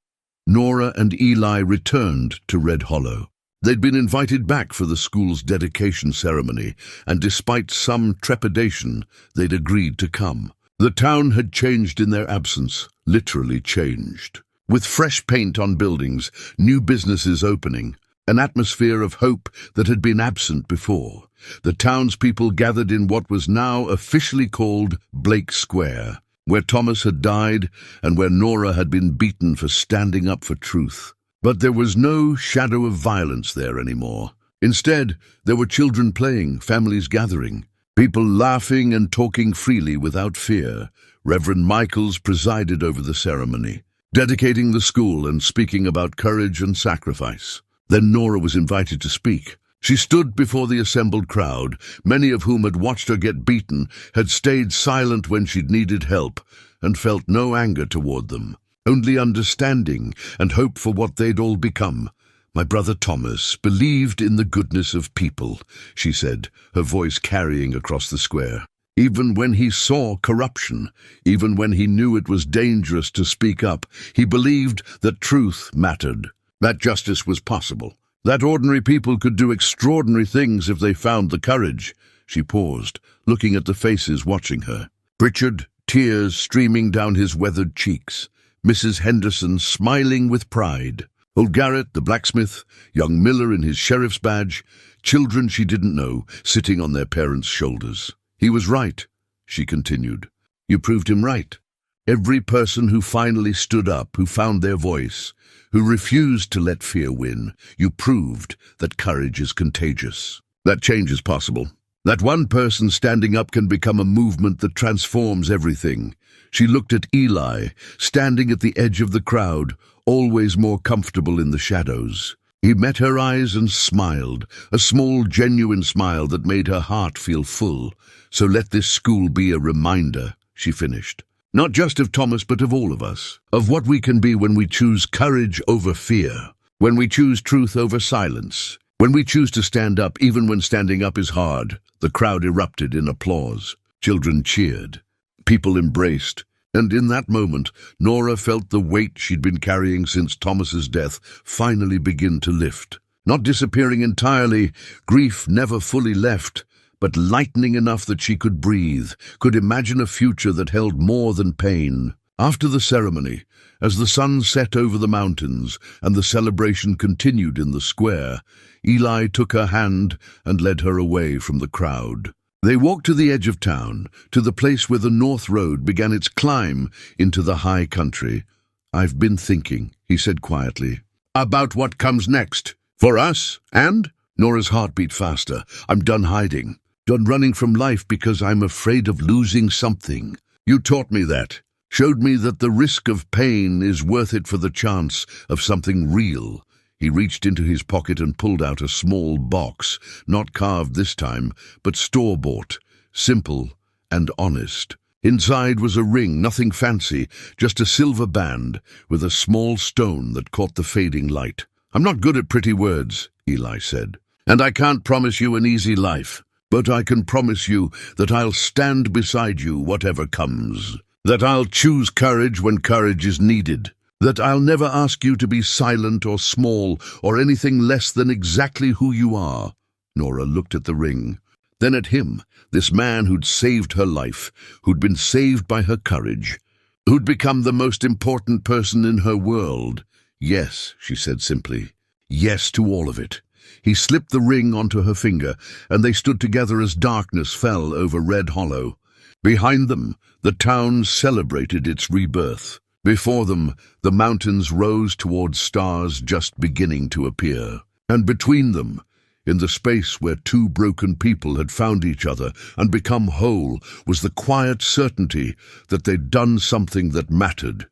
Nora and Eli returned to Red Hollow. They'd been invited back for the school's dedication ceremony, and despite some trepidation, they'd agreed to come. The town had changed in their absence, literally changed. With fresh paint on buildings, new businesses opening, an atmosphere of hope that had been absent before. The townspeople gathered in what was now officially called Blake Square, where Thomas had died and where Nora had been beaten for standing up for truth. But there was no shadow of violence there anymore. Instead, there were children playing, families gathering, people laughing and talking freely without fear. Reverend Michaels presided over the ceremony, dedicating the school and speaking about courage and sacrifice. Then Nora was invited to speak. She stood before the assembled crowd, many of whom had watched her get beaten, had stayed silent when she'd needed help, and felt no anger toward them, only understanding and hope for what they'd all become. "My brother Thomas believed in the goodness of people," she said, her voice carrying across the square. "Even when he saw corruption, even when he knew it was dangerous to speak up, he believed that truth mattered, that justice was possible, that ordinary people could do extraordinary things if they found the courage." She paused, looking at the faces watching her. Pritchard, tears streaming down his weathered cheeks. Mrs. Henderson smiling with pride. Old Garrett, the blacksmith, young Miller in his sheriff's badge, children she didn't know, sitting on their parents' shoulders. "He was right," she continued. "You proved him right. Every person who finally stood up, who found their voice, who refused to let fear win, you proved that courage is contagious. That change is possible. That one person standing up can become a movement that transforms everything." She looked at Eli, standing at the edge of the crowd, always more comfortable in the shadows. He met her eyes and smiled, a small, genuine smile that made her heart feel full. "So let this school be a reminder," she finished. Not just of Thomas, but of all of us. Of what we can be when we choose courage over fear. When we choose truth over silence. When we choose to stand up, even when standing up is hard. The crowd erupted in applause. Children cheered. People embraced. And in that moment, Nora felt the weight she'd been carrying since Thomas's death finally begin to lift. Not disappearing entirely, grief never fully left, but lightening enough that she could breathe, could imagine a future that held more than pain. After the ceremony, as the sun set over the mountains and the celebration continued in the square, Eli took her hand and led her away from the crowd. They walked to the edge of town, to the place where the North Road began its climb into the high country. "I've been thinking," he said quietly, "about what comes next. For us, and?" Nora's heart beat faster. "I'm done hiding. Done running from life because I'm afraid of losing something. You taught me that. Showed me that the risk of pain is worth it for the chance of something real." He reached into his pocket and pulled out a small box, not carved this time, but store-bought, simple and honest. Inside was a ring, nothing fancy, just a silver band with a small stone that caught the fading light. "I'm not good at pretty words," Eli said, "and I can't promise you an easy life, but I can promise you that I'll stand beside you whatever comes, that I'll choose courage when courage is needed, that I'll never ask you to be silent or small or anything less than exactly who you are." Nora looked at the ring, then at him, this man who'd saved her life, who'd been saved by her courage, who'd become the most important person in her world. "Yes," she said simply. "Yes to all of it." He slipped the ring onto her finger, and they stood together as darkness fell over Red Hollow. Behind them, the town celebrated its rebirth. Before them, the mountains rose towards stars just beginning to appear. And between them, in the space where two broken people had found each other and become whole, was the quiet certainty that they'd done something that mattered.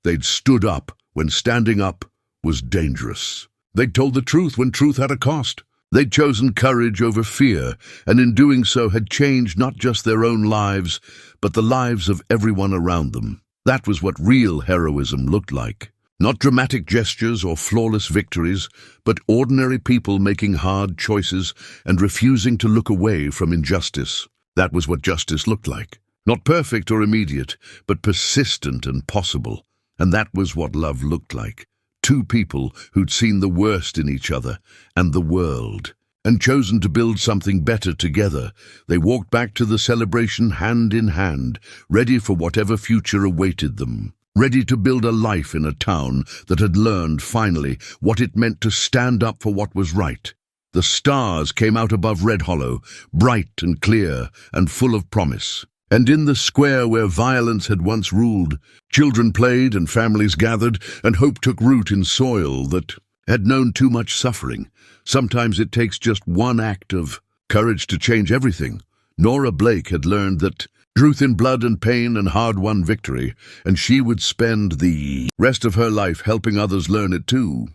They'd stood up when standing up was dangerous. They'd told the truth when truth had a cost. They'd chosen courage over fear, and in doing so had changed not just their own lives, but the lives of everyone around them. That was what real heroism looked like. Not dramatic gestures or flawless victories, but ordinary people making hard choices and refusing to look away from injustice. That was what justice looked like. Not perfect or immediate, but persistent and possible. And that was what love looked like. Two people who'd seen the worst in each other and the world, and chosen to build something better together. They walked back to the celebration hand in hand, ready for whatever future awaited them, ready to build a life in a town that had learned, finally, what it meant to stand up for what was right. The stars came out above Red Hollow, bright and clear and full of promise. And in the square where violence had once ruled, children played and families gathered, and hope took root in soil that had known too much suffering. Sometimes it takes just one act of courage to change everything. Nora Blake had learned that truth in blood and pain and hard-won victory, and she would spend the rest of her life helping others learn it too.